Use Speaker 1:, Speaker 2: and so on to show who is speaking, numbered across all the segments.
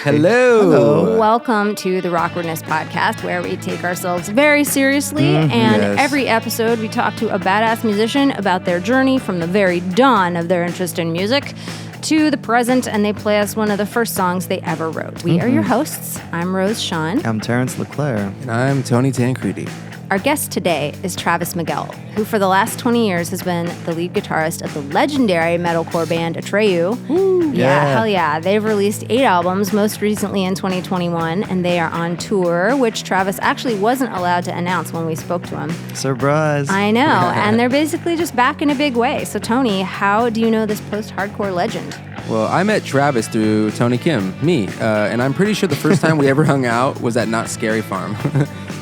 Speaker 1: Hello.
Speaker 2: Welcome to the Awkwardness Podcast, where we take ourselves very seriously, and every episode we talk to a badass musician about their journey from the very dawn of their interest in music to the present, and they play us one of the first songs they ever wrote. We are your hosts. I'm Rose Sean.
Speaker 3: I'm Terence Leclerc.
Speaker 1: And I'm Tony Tancredi.
Speaker 2: Our guest today is Travis Miguel, who for the last 20 years has been the lead guitarist of the legendary metalcore band Atreyu. Hell yeah. They've released 8 albums, most recently in 2021, and they are on tour, which Travis actually wasn't allowed to announce when we spoke to him.
Speaker 3: Surprise.
Speaker 2: I know, and they're basically just back in a big way. So Tony, how do you know this post-hardcore legend?
Speaker 1: Well, I met Travis through Tony Kim, and I'm pretty sure the first time we ever hung out was at Not Scary Farm.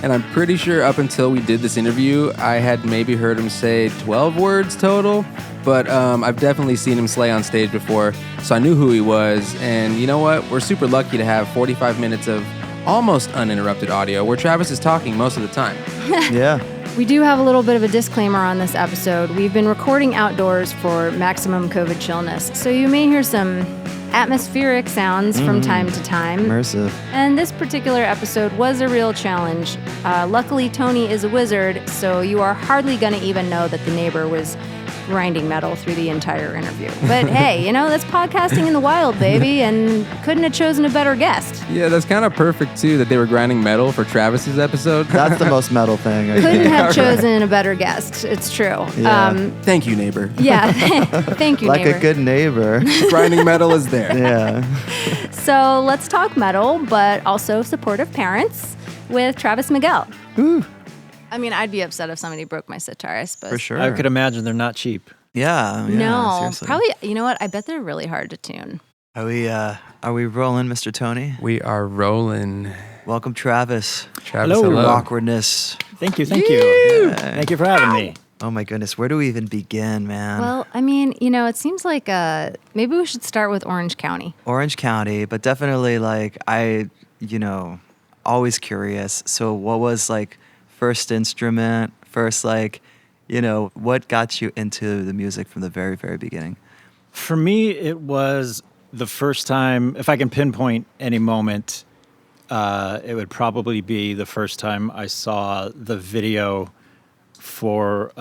Speaker 1: And I'm pretty sure up until we did this interview, I had maybe heard him say 12 words total, but I've definitely seen him slay on stage before, so I knew who he was. And you know what? We're super lucky to have 45 minutes of almost uninterrupted audio where Travis is talking most of the time.
Speaker 3: Yeah.
Speaker 2: We do have a little bit of a disclaimer on this episode. We've been recording outdoors for maximum COVID chillness, so you may hear some atmospheric sounds from time to time.
Speaker 3: Immersive.
Speaker 2: And this particular episode was a real challenge. Luckily, Tony is a wizard, so you are hardly going to even know that the neighbor was grinding metal through the entire interview. But hey, that's podcasting in the wild, baby, and couldn't have chosen a better guest.
Speaker 1: Yeah, that's kind of perfect, too, that they were grinding metal for Travis's episode.
Speaker 3: That's the most metal thing.
Speaker 2: Couldn't have chosen a better guest. It's true.
Speaker 3: Yeah.
Speaker 1: Thank you, neighbor.
Speaker 2: Yeah, thank you,
Speaker 3: like
Speaker 2: neighbor.
Speaker 3: a good neighbor.
Speaker 1: Grinding metal is there.
Speaker 3: Yeah.
Speaker 2: So let's talk metal, but also supportive parents with Travis Miguel.
Speaker 3: Ooh.
Speaker 2: I mean, I'd be upset if somebody broke my sitar, I suppose.
Speaker 3: For sure.
Speaker 4: I could imagine they're not cheap.
Speaker 3: Yeah.
Speaker 2: No,
Speaker 3: Seriously.
Speaker 2: probably. You know what? I bet they're really hard to tune.
Speaker 3: Are we rolling, Mr. Tony?
Speaker 1: We are rolling.
Speaker 3: Welcome, Travis.
Speaker 1: Travis,
Speaker 4: Hello.
Speaker 1: hello.
Speaker 3: Awkwardness.
Speaker 4: Thank you. Yeah. Thank you for having me.
Speaker 3: Oh my goodness, where do we even begin, man?
Speaker 2: Well, I mean, it seems like maybe we should start with Orange County.
Speaker 3: Orange County, but definitely always curious. So what was first instrument, what got you into the music from the very, very beginning?
Speaker 4: For me, it was the first time, if I can pinpoint any moment, it would probably be the first time I saw the video for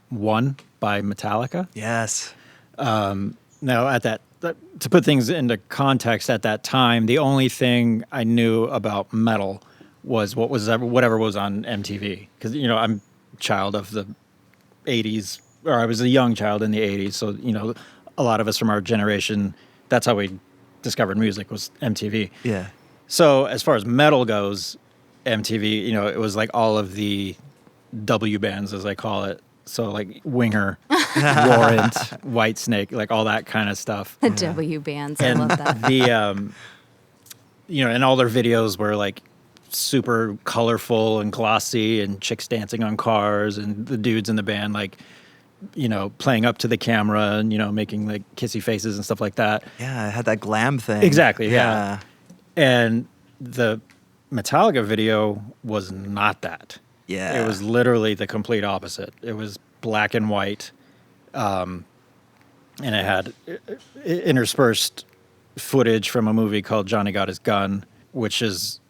Speaker 4: One by Metallica.
Speaker 3: Yes.
Speaker 4: Now, to put things into context, at that time, the only thing I knew about metal was whatever was on MTV. Because, I'm a child of the 80s, or I was a young child in the 80s. So, a lot of us from our generation, that's how we discovered music, was MTV.
Speaker 3: Yeah.
Speaker 4: So as far as metal goes, MTV, it was like all of the W bands, as I call it. So like Winger, Warrant, Whitesnake, like all that kind of stuff.
Speaker 2: The W bands, I
Speaker 4: And
Speaker 2: love that.
Speaker 4: the, and all their videos were like super colorful and glossy, and chicks dancing on cars, and the dudes in the band playing up to the camera and making like kissy faces and stuff like that.
Speaker 3: Yeah, it had that glam thing.
Speaker 4: Exactly. Yeah. And the Metallica video was not that.
Speaker 3: Yeah.
Speaker 4: It was literally the complete opposite. It was black and white, and it had interspersed footage from a movie called Johnny Got His Gun, which is,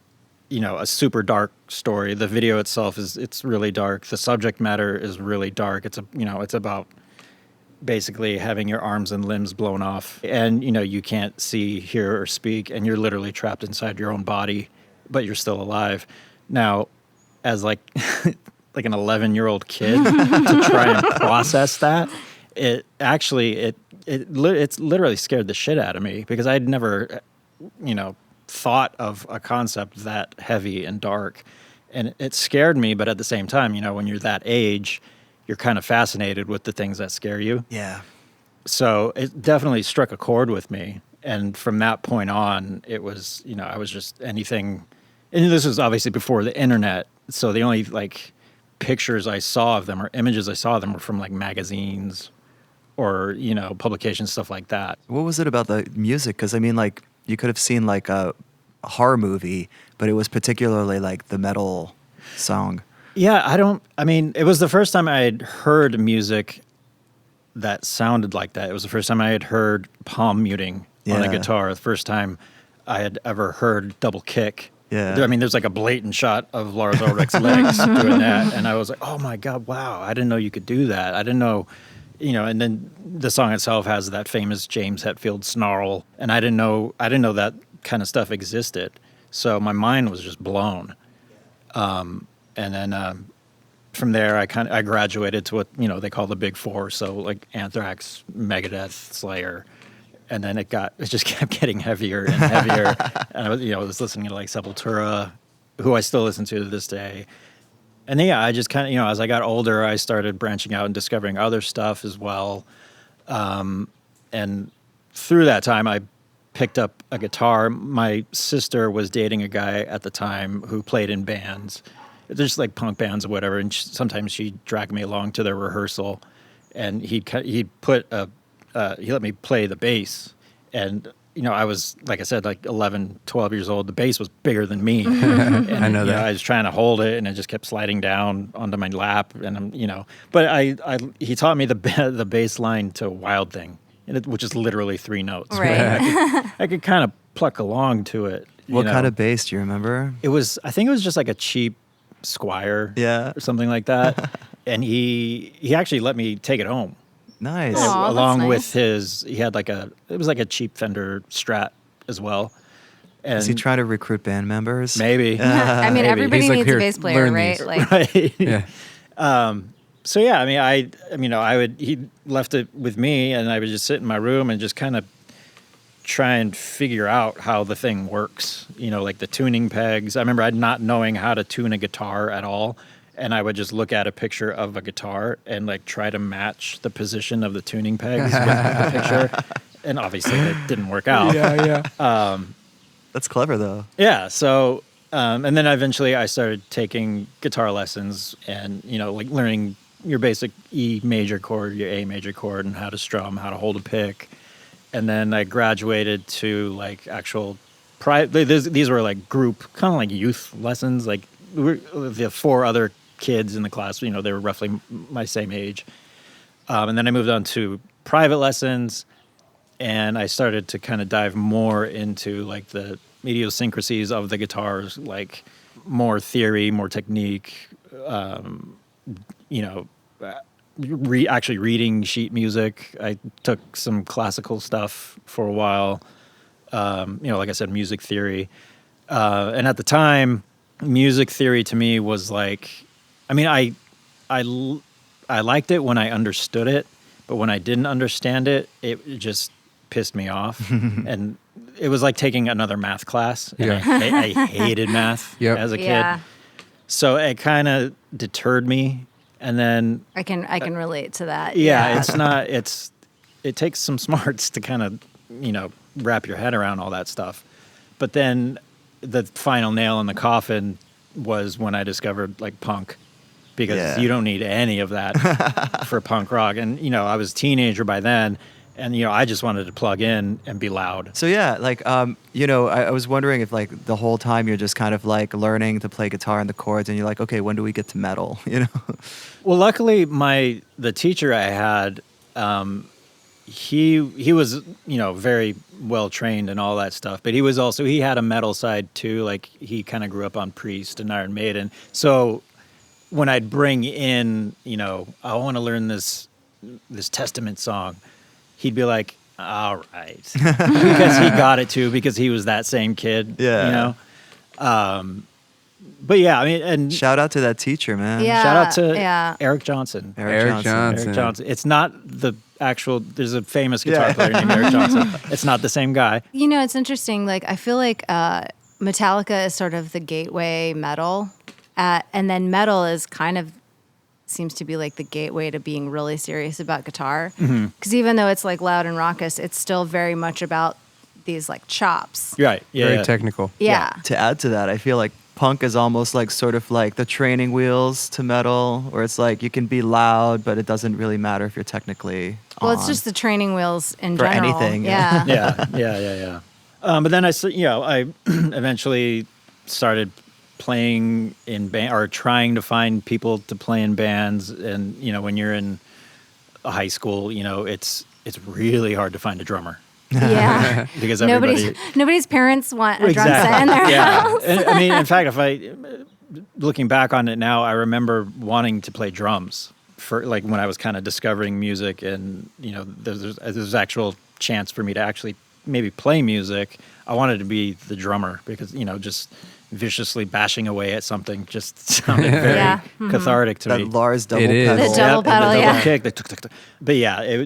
Speaker 4: a super dark story. The video itself it's really dark. The subject matter is really dark. It's it's about basically having your arms and limbs blown off, and you can't see, hear, or speak, and you're literally trapped inside your own body, but you're still alive. Now, as like an 11-year-old kid, to try and process that, it literally scared the shit out of me, because I'd never thought of a concept that heavy and dark, and it scared me. But at the same time, when you're that age, you're kind of fascinated with the things that scare you.
Speaker 3: Yeah.
Speaker 4: So it definitely struck a chord with me. And from that point on, it was, I was just anything. And this was obviously before the internet. So the only pictures I saw of them or images I saw of them were from magazines or, publications, stuff like that.
Speaker 3: What was it about the music? Because you could have seen a horror movie, but it was particularly the metal song.
Speaker 4: Yeah, it was the first time I had heard music that sounded like that. It was the first time I had heard palm muting on a guitar. The first time I had ever heard double kick.
Speaker 3: Yeah.
Speaker 4: I mean, there's like a blatant shot of Lars Ulrich's legs doing that. And I was like, oh my God, wow. I didn't know you could do that. I didn't know, and then the song itself has that famous James Hetfield snarl. And I didn't know that kind of stuff existed. So my mind was just blown. And then from there, I graduated to what, they call the Big Four. So like Anthrax, Megadeth, Slayer. And then it just kept getting heavier and heavier. And I was listening to like Sepultura, who I still listen to this day. And then, yeah, I just kind of, as I got older, I started branching out and discovering other stuff as well. And through that time, I picked up a guitar. My sister was dating a guy at the time who played in bands, just like punk bands or whatever. And sometimes she'd drag me along to their rehearsal, and he let me play the bass. And, I was, like I said, like 11, 12 years old. The bass was bigger than me. And,
Speaker 1: I know that.
Speaker 4: I was trying to hold it, and it just kept sliding down onto my lap. And, but he taught me the bass line to Wild Thing, which is literally 3 notes.
Speaker 2: Right.
Speaker 4: I could kind of pluck along to it.
Speaker 3: What kind of bass do you remember?
Speaker 4: I think it was just like a cheap Squire.
Speaker 3: Yeah.
Speaker 4: Or something like that. And he actually let me take it home.
Speaker 3: Nice.
Speaker 2: Aw,
Speaker 4: Along
Speaker 2: that's
Speaker 4: with he had it was like a cheap Fender Strat as well. And
Speaker 3: Is he trying to recruit band members?
Speaker 4: maybe.
Speaker 2: I mean,
Speaker 1: Maybe.
Speaker 2: everybody
Speaker 1: He's like,
Speaker 2: needs
Speaker 1: "Here,
Speaker 2: a bass player,
Speaker 1: learn
Speaker 2: right?
Speaker 1: these."
Speaker 2: Like,
Speaker 4: Right.
Speaker 1: Yeah.
Speaker 4: So yeah, he left it with me, and I would just sit in my room and just kind of try and figure out how the thing works. Like the tuning pegs. I remember not knowing how to tune a guitar at all. And I would just look at a picture of a guitar and like try to match the position of the tuning pegs with the picture. And obviously it didn't work out.
Speaker 1: Yeah.
Speaker 3: That's clever, though.
Speaker 4: Yeah. So, and then eventually I started taking guitar lessons and, like learning your basic E major chord, your A major chord, and how to strum, how to hold a pick. And then I graduated to like actual these were like group, kind of like youth lessons. Like the 4 other kids in the class, they were roughly my same age. And then I moved on to private lessons, and I started to kind of dive more into like the idiosyncrasies of the guitars, like more theory, more technique, actually reading sheet music. I took some classical stuff for a while, like I said, music theory. And at the time, music theory to me was like, I liked it when I understood it, but when I didn't understand it, it just pissed me off. And it was like taking another math class. And
Speaker 1: Yeah.
Speaker 4: I hated math as a kid.
Speaker 2: yeah,
Speaker 4: So it kind of deterred me. And then,
Speaker 2: I can relate to that.
Speaker 4: it takes some smarts to kind of, wrap your head around all that stuff. But then the final nail in the coffin was when I discovered like punk, because you don't need any of that for punk rock. And, I was a teenager by then, and, I just wanted to plug in and be loud.
Speaker 3: So yeah, like I was wondering if like the whole time you're just kind of like learning to play guitar and the chords, and you're like, okay, when do we get to metal?
Speaker 4: Well, luckily the teacher I had, he was, very well trained and all that stuff, but he had a metal side too. Like he kind of grew up on Priest and Iron Maiden. So when I'd bring in, I want to learn this Testament song, he'd be like, all right. Because he got it too, because he was that same kid,
Speaker 3: Yeah.
Speaker 4: But yeah, and
Speaker 3: Shout out to that teacher, man.
Speaker 2: Yeah.
Speaker 4: shout out to Eric Johnson.
Speaker 3: Eric Johnson.
Speaker 4: Eric Johnson. It's not the actual, there's a famous guitar player named Eric Johnson. It's not the same guy.
Speaker 2: It's interesting. Like, I feel like Metallica is sort of the gateway metal. And then metal is kind of seems to be like the gateway to being really serious about guitar. Because even though it's like loud and raucous, it's still very much about these like chops.
Speaker 4: Right. Yeah.
Speaker 1: Very technical.
Speaker 2: Yeah.
Speaker 3: To add to that, I feel like punk is almost like sort of like the training wheels to metal, where it's like you can be loud, but it doesn't really matter if you're technically
Speaker 2: Well,
Speaker 3: on.
Speaker 2: it's just the training wheels in
Speaker 3: For
Speaker 2: general.
Speaker 3: anything,
Speaker 2: Yeah.
Speaker 4: Yeah. But then I eventually started playing in band, or trying to find people to play in bands. And when you're in high school, it's really hard to find a drummer.
Speaker 2: Yeah.
Speaker 4: because everybody
Speaker 2: nobody's parents want a drum set in their house.
Speaker 4: And, I mean, in fact, looking back on it now, I remember wanting to play drums for like when I was kind of discovering music, and there's actual chance for me to actually maybe play music. I wanted to be the drummer because just viciously bashing away at something just sounded very cathartic to me.
Speaker 3: That Lars double
Speaker 1: It is.
Speaker 3: pedal.
Speaker 2: The double pedal,
Speaker 4: the double
Speaker 2: yeah.
Speaker 4: kick, the tuk, tuk, tuk. But yeah,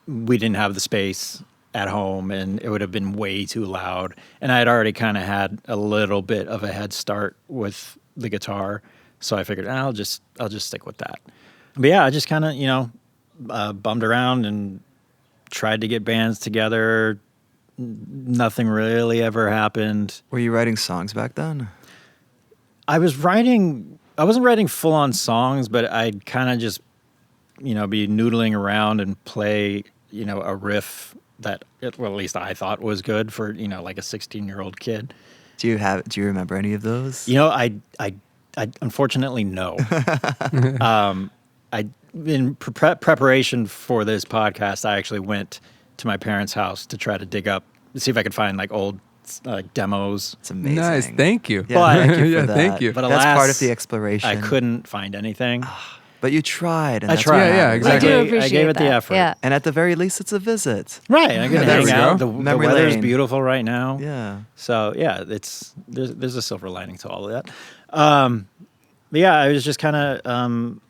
Speaker 4: we didn't have the space at home, and it would have been way too loud. And I had already kind of had a little bit of a head start with the guitar, so I figured I'll just stick with that. But yeah, I just kind of bummed around and tried to get bands together. Nothing really ever happened.
Speaker 3: Were you writing songs back then?
Speaker 4: I wasn't writing full on songs, but I'd kind of just be noodling around and play a riff that at least I thought was good for like a 16-year-old kid.
Speaker 3: Do you remember any of those?
Speaker 4: I unfortunately no. In preparation for this podcast, I actually went to my parents' house to try to dig up, see if I could find like old demos.
Speaker 3: It's amazing.
Speaker 1: Nice, thank you.
Speaker 3: Yeah,
Speaker 4: But-
Speaker 3: thank you for
Speaker 1: Yeah,
Speaker 3: that.
Speaker 1: thank you.
Speaker 4: But
Speaker 3: That's
Speaker 4: alas,
Speaker 3: part of the exploration.
Speaker 4: I couldn't find anything.
Speaker 3: But you tried. And
Speaker 4: I
Speaker 3: that's
Speaker 4: tried.
Speaker 3: what
Speaker 1: Yeah,
Speaker 3: matters.
Speaker 1: exactly.
Speaker 2: I do
Speaker 4: I
Speaker 2: appreciate
Speaker 4: gave it the
Speaker 2: that.
Speaker 4: effort.
Speaker 2: Yeah.
Speaker 3: And at the very least, it's a visit.
Speaker 4: Right, I can
Speaker 1: there
Speaker 4: hang
Speaker 1: we
Speaker 4: out.
Speaker 1: go.
Speaker 4: The
Speaker 3: Memory
Speaker 4: weather's
Speaker 3: lane.
Speaker 4: beautiful right now.
Speaker 3: Yeah.
Speaker 4: So yeah, there's a silver lining to all of that. But yeah, I was just kind of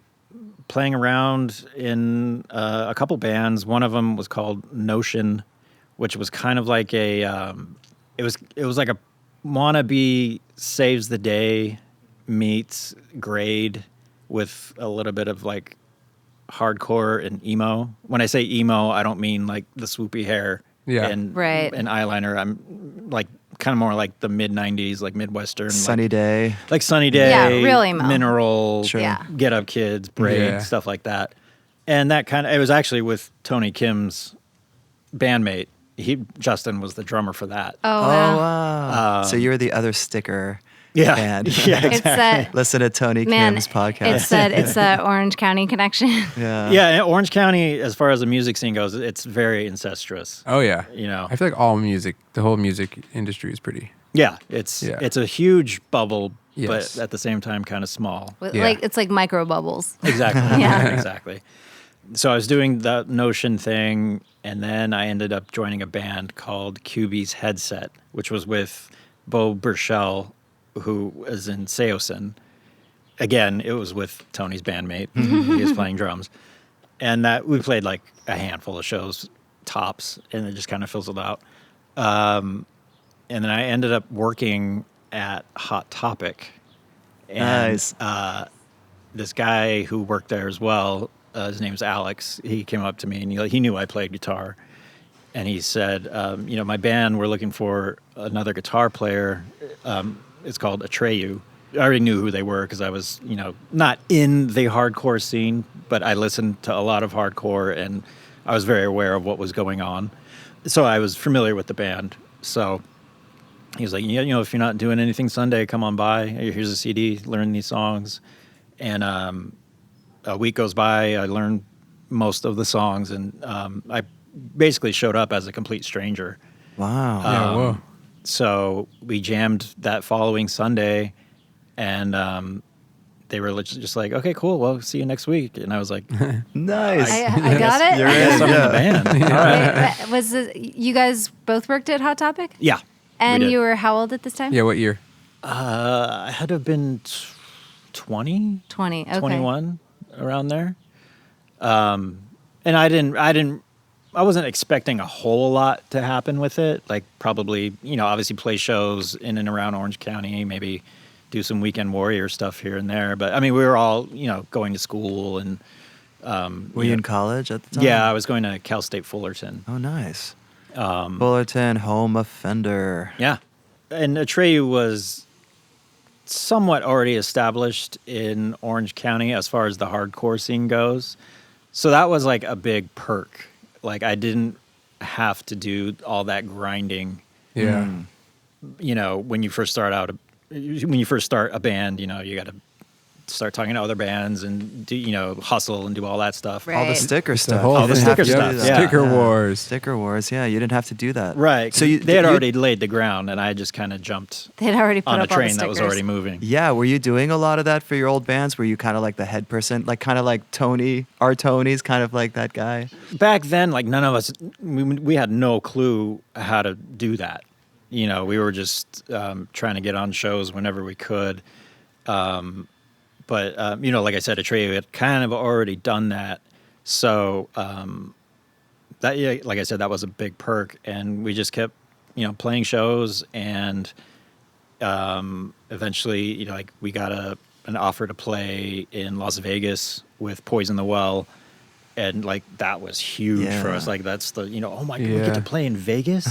Speaker 4: playing around in a couple bands. One of them was called Notion, which was kind of like it was like a wannabe Saves the Day meets Grade with a little bit of like hardcore and emo. When I say emo, I don't mean like the swoopy hair
Speaker 1: Yeah.
Speaker 4: and
Speaker 2: Right.
Speaker 4: and eyeliner. I'm like kind of more like the mid 90s, like Midwestern,
Speaker 3: Sunny day.
Speaker 4: like Sunny Day,
Speaker 2: Yeah, real emo.
Speaker 4: Mineral,
Speaker 3: Sure.
Speaker 2: Yeah.
Speaker 4: Get Up Kids, Braid,
Speaker 1: Yeah.
Speaker 4: stuff like that. And that it was actually with Tony Kim's bandmate. Justin was the drummer for that.
Speaker 2: Oh,
Speaker 3: Oh,
Speaker 2: wow.
Speaker 3: wow. So you're the other sticker.
Speaker 4: Yeah.
Speaker 3: band.
Speaker 4: Yeah,
Speaker 2: It's that,
Speaker 3: Listen to Tony
Speaker 2: man,
Speaker 3: Kim's podcast.
Speaker 2: it's that Orange County connection.
Speaker 3: yeah.
Speaker 4: Yeah, and Orange County, as far as the music scene goes, it's very incestuous.
Speaker 1: Oh yeah.
Speaker 4: I
Speaker 1: feel like all music, the whole music industry is pretty.
Speaker 4: Yeah, it's a huge bubble,
Speaker 1: Yes.
Speaker 4: but at the same time kind of small.
Speaker 1: Yeah.
Speaker 2: It's like micro bubbles.
Speaker 4: Exactly.
Speaker 2: Yeah.
Speaker 4: Exactly. So I was doing the Notion thing, and then I ended up joining a band called QB's Headset, which was with Bo Burchell, who was in Seosin. Again, it was with Tony's bandmate. He was playing drums. And that we played like a handful of shows tops, and it just kind of fizzled out. And then I ended up working at Hot Topic. And,
Speaker 3: Nice.
Speaker 4: This guy who worked there as well, his name's Alex. He came up to me and he knew I played guitar. And he said, my band, we're looking for another guitar player. It's called Atreyu. I already knew who they were because I was, not in the hardcore scene, but I listened to a lot of hardcore and I was very aware of what was going on. So I was familiar with the band. So he was like, if you're not doing anything Sunday, come on by. Here's a CD, learn these songs. And a week goes by, I learned most of the songs, and I basically showed up as a complete stranger.
Speaker 3: Wow.
Speaker 1: Yeah. Whoa.
Speaker 4: So we jammed that following Sunday, and they were just like, okay, cool, well, see you next week. And I was like,
Speaker 3: Nice.
Speaker 2: I got it.
Speaker 3: You're
Speaker 4: I guess
Speaker 3: in.
Speaker 4: I'm in
Speaker 3: Yeah.
Speaker 4: the band. All right.
Speaker 2: Wait, was it, you guys both worked at Hot Topic?
Speaker 4: Yeah.
Speaker 2: And
Speaker 4: we did.
Speaker 2: you were how old at this time?
Speaker 1: Yeah. What year?
Speaker 4: I had to have been 20,
Speaker 2: 20. Okay.
Speaker 4: 21, around there. And I wasn't expecting a whole lot to happen with it. Like probably, obviously play shows in and around Orange County, maybe do some Weekend Warrior stuff here and there. But I mean, we were all, going to school and.
Speaker 3: Were you in college at the time?
Speaker 4: Yeah, I was going to Cal State Fullerton.
Speaker 3: Oh, nice. Fullerton, home offender.
Speaker 4: Yeah. And Atreyu was somewhat already established in Orange County as far as the hardcore scene goes. So that was like a big perk. Like I didn't have to do all that grinding.
Speaker 1: Yeah.
Speaker 4: When you first start a band, you got to start talking to other bands and do hustle and do all that stuff.
Speaker 2: Right.
Speaker 3: All the sticker stuff.
Speaker 1: whole
Speaker 3: You didn't
Speaker 4: thing.
Speaker 3: have to
Speaker 4: Sticker
Speaker 3: do
Speaker 4: stuff,
Speaker 3: that.
Speaker 4: yeah.
Speaker 1: Sticker wars.
Speaker 3: Sticker wars. Yeah, you didn't have to do that.
Speaker 4: Right.
Speaker 3: So
Speaker 4: they had already laid the ground, and I just kind of jumped
Speaker 2: They'd already put
Speaker 4: on a
Speaker 2: up all the
Speaker 4: train that was
Speaker 2: stickers.
Speaker 4: already moving.
Speaker 3: Yeah, were you doing a lot of that for your old bands? Were you kind of like the head person, like kind of like Tony, our Tony's kind of like that guy?
Speaker 4: Back then, like none of us, we had no clue how to do that. We were just trying to get on shows whenever we could. But like I said, Atreyu had kind of already done that. So that, yeah, like I said, that was a big perk. And we just kept, playing shows. And eventually, like we got an offer to play in Las Vegas with Poison the Well. And like that was huge for us. Like that's the oh my god, we get to play in Vegas.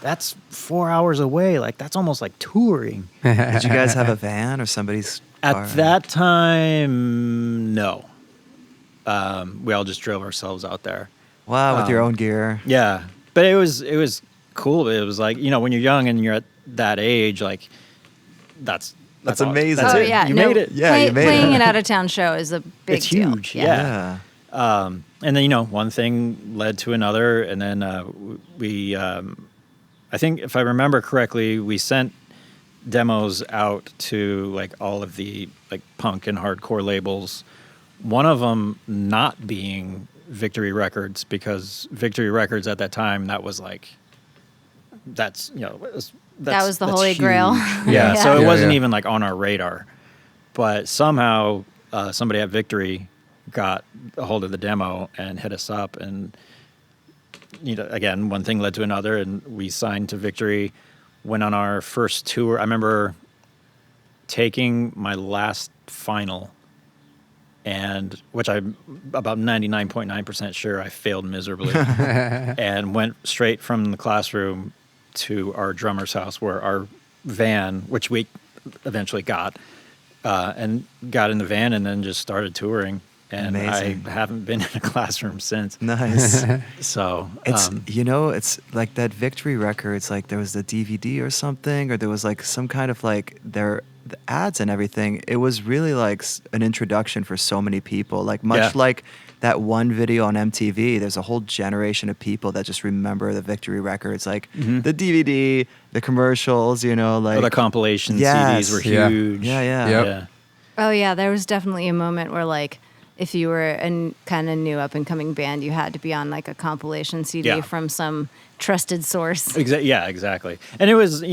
Speaker 4: That's 4 hours away. Like that's almost like touring.
Speaker 3: Did you guys have a van or somebody's car?
Speaker 4: At that time, no. We all just drove ourselves out there.
Speaker 3: Wow, with your own gear.
Speaker 4: Yeah, but it was cool. It was like when you're young and you're at that age, like that's
Speaker 3: That's
Speaker 4: all-
Speaker 3: amazing.
Speaker 4: That's
Speaker 2: Oh
Speaker 4: it.
Speaker 2: yeah,
Speaker 4: You
Speaker 2: no,
Speaker 4: made it.
Speaker 3: Yeah, you made
Speaker 2: playing
Speaker 3: it.
Speaker 2: an out of town show is a big
Speaker 4: It's
Speaker 2: deal.
Speaker 4: huge. Yeah. And then one thing led to another, and then we I think if I remember correctly, we sent demos out to like all of the like punk and hardcore labels. One of them not being Victory Records, because Victory Records at that time, that was like that was
Speaker 2: was the holy grail.
Speaker 4: Yeah, so it
Speaker 1: Yeah,
Speaker 4: wasn't
Speaker 1: yeah.
Speaker 4: even like on our radar. But somehow somebody at Victory got a hold of the demo and hit us up, and again, one thing led to another, and we signed to Victory. Went on our first tour. I remember taking my last final, and which I'm about 99.9% sure I failed miserably, and went straight from the classroom to our drummer's house, where our van, which we eventually got, and got in the van and then just started touring. And
Speaker 3: Amazing.
Speaker 4: I haven't been in a classroom since.
Speaker 3: Nice.
Speaker 4: So
Speaker 3: It's it's like that Victory Records, like there was the DVD or something, or there was like some kind of like the ads and everything. It was really like an introduction for so many people. Like much like that one video on MTV, there's a whole generation of people that just remember the Victory Records, like the DVD, the commercials, like
Speaker 4: the compilation
Speaker 3: Yes.
Speaker 4: CDs were
Speaker 1: Yeah.
Speaker 4: huge.
Speaker 3: Yeah.
Speaker 1: Yep.
Speaker 4: Yeah.
Speaker 2: Oh yeah, there was definitely a moment where like if you were a kind of new up and coming band, you had to be on like a compilation CD
Speaker 4: Yeah.
Speaker 2: from some trusted source.
Speaker 4: Yeah, exactly. And it was,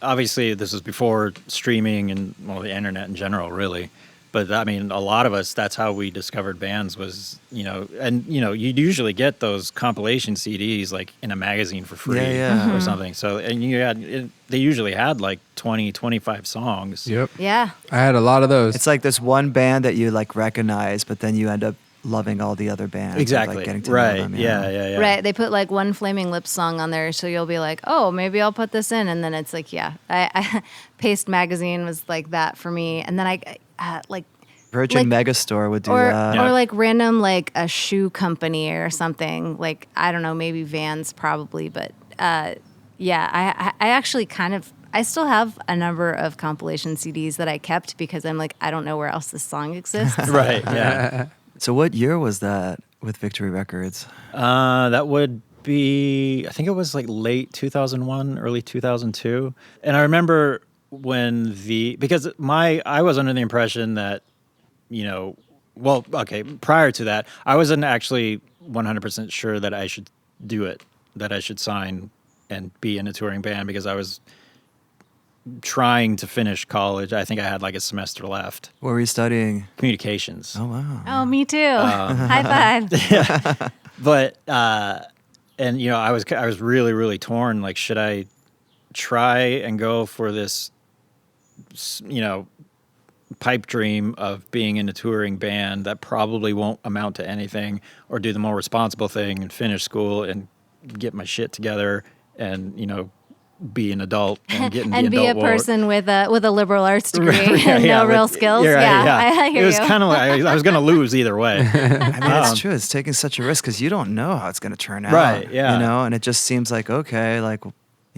Speaker 4: obviously this was before streaming and the internet in general, really. But I mean, a lot of us, that's how we discovered bands was, you'd usually get those compilation CDs like in a magazine for free
Speaker 3: Yeah.
Speaker 4: or something. So, and they usually had like 20, 25 songs.
Speaker 1: Yep.
Speaker 2: Yeah.
Speaker 1: I had a lot of those.
Speaker 3: It's like this one band that you like recognize, but then you end up loving all the other bands. and,
Speaker 4: Exactly.
Speaker 3: Like, getting to
Speaker 4: Right.
Speaker 3: know them,
Speaker 4: Yeah.
Speaker 2: Right. They put like one Flaming Lips song on there, so you'll be like, oh, maybe I'll put this in. And then it's like, I Paste Magazine was like that for me. And then I like,
Speaker 3: Virgin
Speaker 2: Like-
Speaker 3: Megastore would do
Speaker 2: or
Speaker 3: that.
Speaker 4: Yeah.
Speaker 2: or like random like a shoe company or something. Like I don't know, maybe Vans probably, but I actually I still have a number of compilation CDs that I kept because I'm like, I don't know where else this song exists.
Speaker 4: Right. Yeah.
Speaker 3: So what year was that with Victory Records?
Speaker 4: That would be, I think it was like late 2001, early 2002. And I remember when because I was under the impression that, prior to that, I wasn't actually 100% sure that I should do it, that I should sign and be in a touring band, because I was trying to finish college. I think I had like a semester left.
Speaker 3: What were you studying?
Speaker 4: Communications.
Speaker 3: Oh, wow.
Speaker 2: Oh, me too. High five.
Speaker 4: But and I was really, really torn. Like, should I try and go for this, pipe dream of being in a touring band that probably won't amount to anything, or do the more responsible thing and finish school and get my shit together and be an adult and get in
Speaker 2: And
Speaker 4: the
Speaker 2: be a
Speaker 4: adult world.
Speaker 2: person with a liberal arts degree and
Speaker 4: Yeah,
Speaker 2: no real
Speaker 4: with-
Speaker 2: skills.
Speaker 4: you're right,
Speaker 2: I hear
Speaker 4: it was
Speaker 2: you.
Speaker 4: kind of like I was going to lose either way.
Speaker 3: I mean, it's true. It's taking such a risk because you don't know how it's going to turn out.
Speaker 4: Right, yeah.
Speaker 3: And it just seems like, okay, like,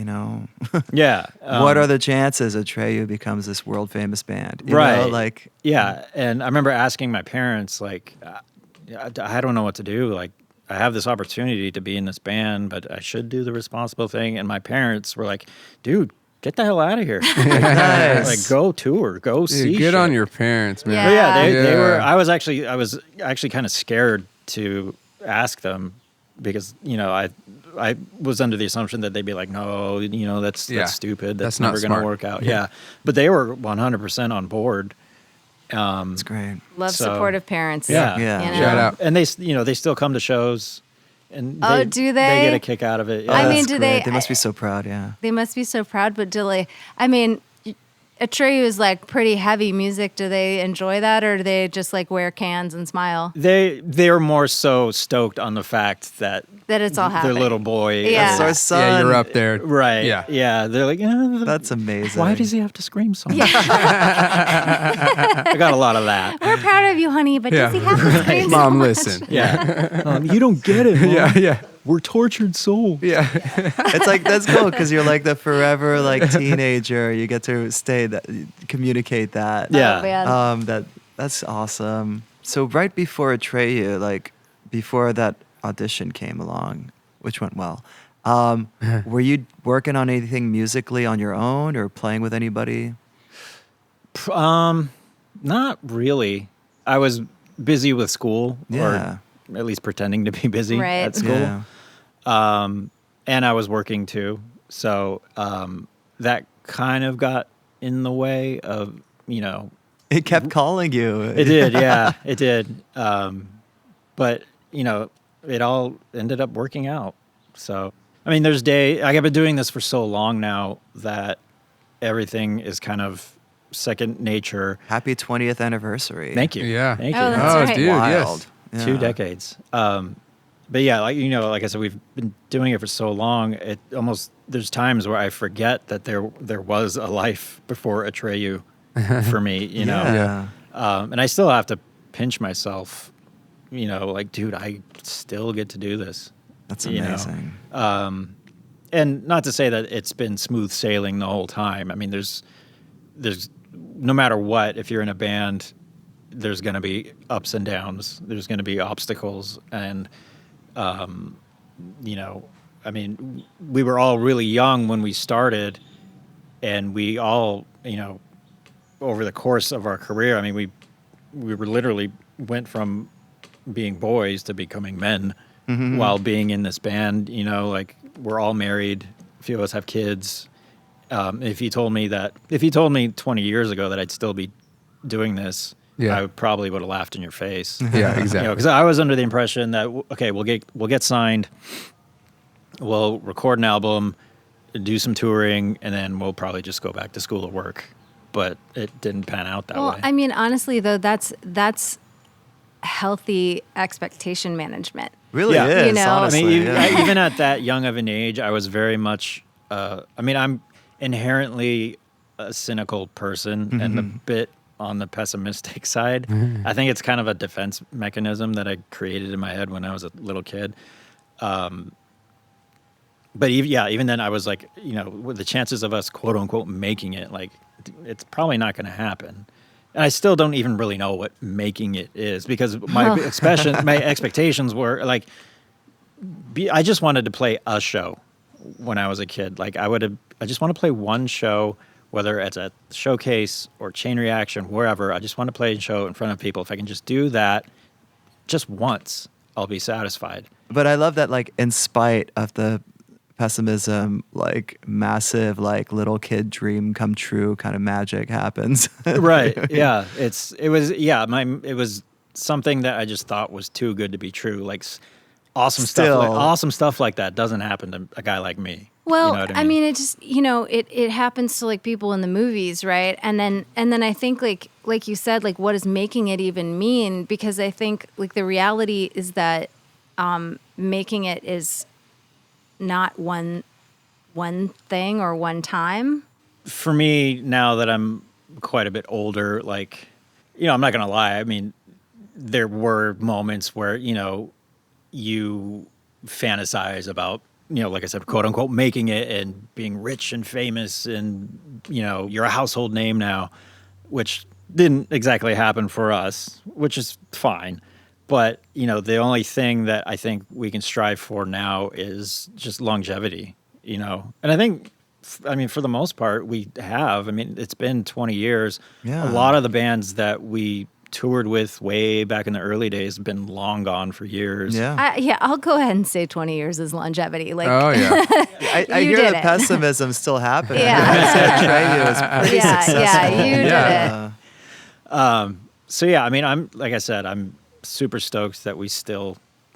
Speaker 3: you know.
Speaker 4: Yeah.
Speaker 3: What are the chances Atreyu becomes this world famous band? You
Speaker 4: Right.
Speaker 3: know, like,
Speaker 4: yeah. And I remember asking my parents, like, I don't know what to do. Like, I have this opportunity to be in this band, but I should do the responsible thing. And my parents were like, dude, get the hell out of here.
Speaker 3: nice.
Speaker 4: Like, go tour, go see
Speaker 1: Dude, get
Speaker 4: shit.
Speaker 1: on your parents, man.
Speaker 2: Yeah.
Speaker 4: But yeah, they were.
Speaker 1: Yeah.
Speaker 4: I was actually kind of scared to ask them because I was under the assumption that they'd be like, no, that's
Speaker 1: Yeah.
Speaker 4: stupid.
Speaker 1: That's
Speaker 4: That's
Speaker 1: not
Speaker 4: never going to
Speaker 1: smart.
Speaker 4: work out. Yeah, but they were 100% on board.
Speaker 3: it's great.
Speaker 2: Love
Speaker 4: So-
Speaker 2: supportive parents.
Speaker 4: Yeah.
Speaker 3: Yeah.
Speaker 2: You know?
Speaker 1: Shout out.
Speaker 4: And they still come to shows, and
Speaker 2: Oh, do they?
Speaker 4: They get a kick out of it.
Speaker 3: Oh,
Speaker 2: I mean,
Speaker 3: that's
Speaker 2: do
Speaker 3: great.
Speaker 2: they-
Speaker 3: They must be so proud. Yeah.
Speaker 2: They must be so proud, but do they? I mean, Atreyu is like pretty heavy music. Do they enjoy that, or do they just like wear cans and smile?
Speaker 4: They're more so stoked on the fact that
Speaker 2: That it's all
Speaker 4: their
Speaker 2: happening.
Speaker 4: little boy.
Speaker 2: Yeah.
Speaker 3: That's our son.
Speaker 1: Yeah, you're up there.
Speaker 4: Right.
Speaker 1: Yeah.
Speaker 4: Yeah. They're like,
Speaker 3: That's amazing.
Speaker 4: why does he have to scream so much? I got a lot of that.
Speaker 2: We're proud of you, honey, but does he have to scream so
Speaker 1: Mom,
Speaker 2: much?
Speaker 1: listen.
Speaker 4: Yeah. You don't get it. Mom.
Speaker 1: Yeah.
Speaker 4: We're tortured souls.
Speaker 1: Yeah.
Speaker 3: It's like, that's cool because you're like the forever like teenager. You get to communicate that.
Speaker 4: Yeah.
Speaker 2: Oh, man.
Speaker 3: That's awesome. So right before Atreyu, like before that audition came along, which went well, were you working on anything musically on your own or playing with anybody?
Speaker 4: Not really. I was busy with school,
Speaker 3: Yeah.
Speaker 4: or at least pretending to be busy
Speaker 2: Right.
Speaker 4: at school.
Speaker 3: Yeah.
Speaker 4: And I was working too. So that kind of got in the way of,
Speaker 3: It kept calling you.
Speaker 4: it did. Yeah, it did. But, it all ended up working out. So, I mean, there's I've been doing this for so long now that everything is kind of second nature.
Speaker 3: Happy 20th anniversary.
Speaker 4: Thank you.
Speaker 1: Yeah.
Speaker 4: Thank you.
Speaker 2: Oh, that's
Speaker 1: Oh,
Speaker 2: right.
Speaker 1: dude,
Speaker 3: Wild.
Speaker 1: yes.
Speaker 4: 2
Speaker 3: Yeah.
Speaker 4: decades. But yeah, like I said, we've been doing it for so long. It almost there's times where I forget that there was a life before Atreyu for me.
Speaker 3: Yeah.
Speaker 4: And I still have to pinch myself. Like, dude, I still get to do this.
Speaker 3: That's
Speaker 4: you know.
Speaker 3: amazing.
Speaker 4: And not to say that it's been smooth sailing the whole time. I mean, there's no matter what, if you're in a band, there's going to be ups and downs. There's going to be obstacles. And, I mean, we were all really young when we started, and we all, over the course of our career, I mean, we were literally went from being boys to becoming men while being in this band. Like, we're all married. A few of us have kids. If you told me 20 years ago that I'd still be doing this,
Speaker 1: Yeah.
Speaker 4: I probably would have laughed in your face.
Speaker 1: Yeah, exactly.
Speaker 4: Because I was under the impression that we'll get signed, we'll record an album, do some touring, and then we'll probably just go back to school or work. But it didn't pan out that
Speaker 2: Well,
Speaker 4: way.
Speaker 2: I mean, honestly, though, that's healthy expectation management.
Speaker 3: Really
Speaker 4: Yeah.
Speaker 3: is,
Speaker 2: You know?
Speaker 3: honestly.
Speaker 4: I mean,
Speaker 3: yeah.
Speaker 4: even at that young of an age, I was very much. I'm inherently a cynical person and a bit on the pessimistic side. I think it's kind of a defense mechanism that I created in my head when I was a little kid. But even then, I was like, with the chances of us quote unquote making it, like, it's probably not going to happen. And I still don't even really know what making it is, because my expectations were like, I just wanted to play a show when I was a kid. Like, I just want to play one show, whether it's a showcase or Chain Reaction, wherever. I just want to play a show in front of people. If I can just do that just once, I'll be satisfied.
Speaker 3: But I love that, like, in spite of the pessimism, like, massive, like, little kid dream come true kind of magic happens.
Speaker 4: Right. Yeah. It was something that I just thought was too good to be true. Like, awesome stuff like that doesn't happen to a guy like me.
Speaker 2: Well,
Speaker 4: You know what
Speaker 2: I mean, it just it happens to like people in the movies, right? And then I think like you said, like, what does making it even mean? Because I think like the reality is that making it is not one thing or one time.
Speaker 4: For me, now that I'm quite a bit older, like, I'm not going to lie. I mean, there were moments where, you fantasize about like I said, quote unquote, making it and being rich and famous and, you're a household name now, which didn't exactly happen for us, which is fine. But, the only thing that I think we can strive for now is just longevity, And I think, for the most part, we have. It's been 20 years.
Speaker 3: Yeah.
Speaker 4: A lot of the bands that we toured with way back in the early days have been long gone for years.
Speaker 3: Yeah.
Speaker 2: I'll go ahead and say 20 years is longevity. Like,
Speaker 1: Oh yeah.
Speaker 3: I
Speaker 2: You
Speaker 3: hear
Speaker 2: did
Speaker 3: the
Speaker 2: it.
Speaker 3: pessimism still happening.
Speaker 2: Yeah.
Speaker 3: Atreyu is pretty successful.
Speaker 2: you did
Speaker 1: Yeah.
Speaker 2: it.
Speaker 4: So yeah, I'm like I said, I'm super stoked that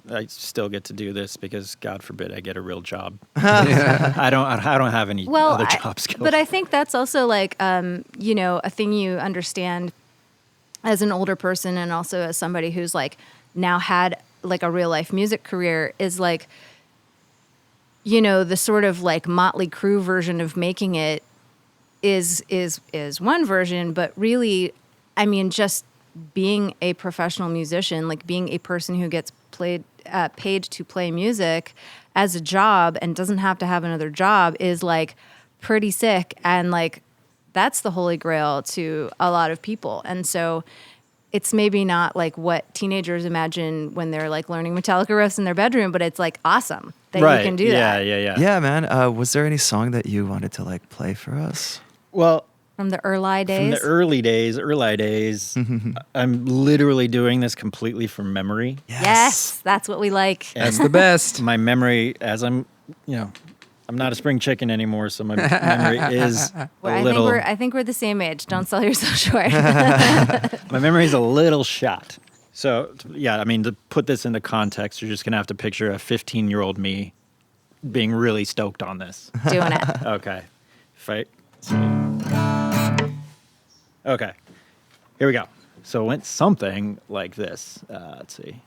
Speaker 4: I still get to do this because God forbid I get a real job. I don't have any other job skills.
Speaker 2: But I think that's also like, a thing you understand as an older person and also as somebody who's like now had like a real life music career is like, the sort of like Motley Crue version of making it is one version, but really, just being a professional musician, like being a person who gets paid to play music as a job and doesn't have to have another job is like pretty sick. And like, that's the holy grail to a lot of people. And so it's maybe not like what teenagers imagine when they're like learning Metallica riffs in their bedroom, but it's like awesome that you can do that.
Speaker 4: Yeah.
Speaker 3: Yeah, man. Was there any song that you wanted to like play for us?
Speaker 4: Well,
Speaker 2: From the early days.
Speaker 4: from the early days, I'm literally doing this completely from memory.
Speaker 2: Yes, that's what we like.
Speaker 1: That's the best.
Speaker 4: My memory, as I'm not a spring chicken anymore, so my memory is a little.
Speaker 2: I think we're the same age. Don't sell yourself short.
Speaker 4: My memory is a little shot. So yeah, to put this into context, you're just gonna have to picture a 15-year-old me being really stoked on this.
Speaker 2: Doing it.
Speaker 4: Okay, Okay, here we go. So it went something like this. Let's see.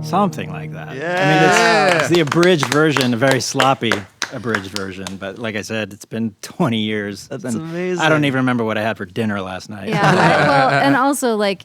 Speaker 4: Something like that.
Speaker 3: Yeah.
Speaker 4: It's the abridged version, a very sloppy abridged version. But like I said, it's been 20 years.
Speaker 3: That's
Speaker 4: and
Speaker 3: amazing.
Speaker 4: I don't even remember what I had for dinner last night.
Speaker 2: Yeah. And also, like,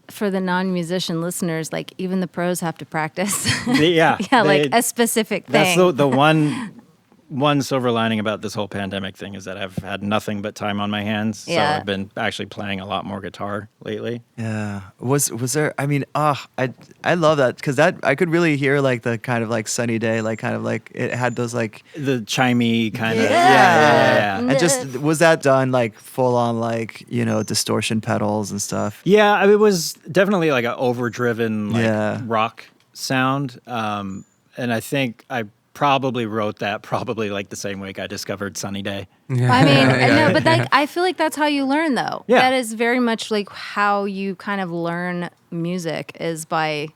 Speaker 2: for the non-musician listeners, like even the pros have to practice.
Speaker 4: Yeah.
Speaker 2: Like a specific thing.
Speaker 4: That's the one one silver lining about this whole pandemic thing is that I've had nothing but time on my hands. So
Speaker 2: Yeah.
Speaker 4: I've been actually playing a lot more guitar lately.
Speaker 3: Yeah. Was there? I mean, I love that because that I could really hear like the kind of like Sunny Day, like kind of like it had those like.
Speaker 4: The chimey kind of.
Speaker 2: Yeah.
Speaker 4: Yeah.
Speaker 3: And just was that done like full on like distortion pedals and stuff?
Speaker 4: Yeah, I mean, it was definitely like an overdriven
Speaker 3: Yeah.
Speaker 4: rock sound. And I think I probably wrote that probably like the same week I discovered Sunny Day.
Speaker 2: I mean, no, but like, I feel like that's how you learn, though.
Speaker 4: Yeah.
Speaker 2: That is very much like how you kind of learn music is by,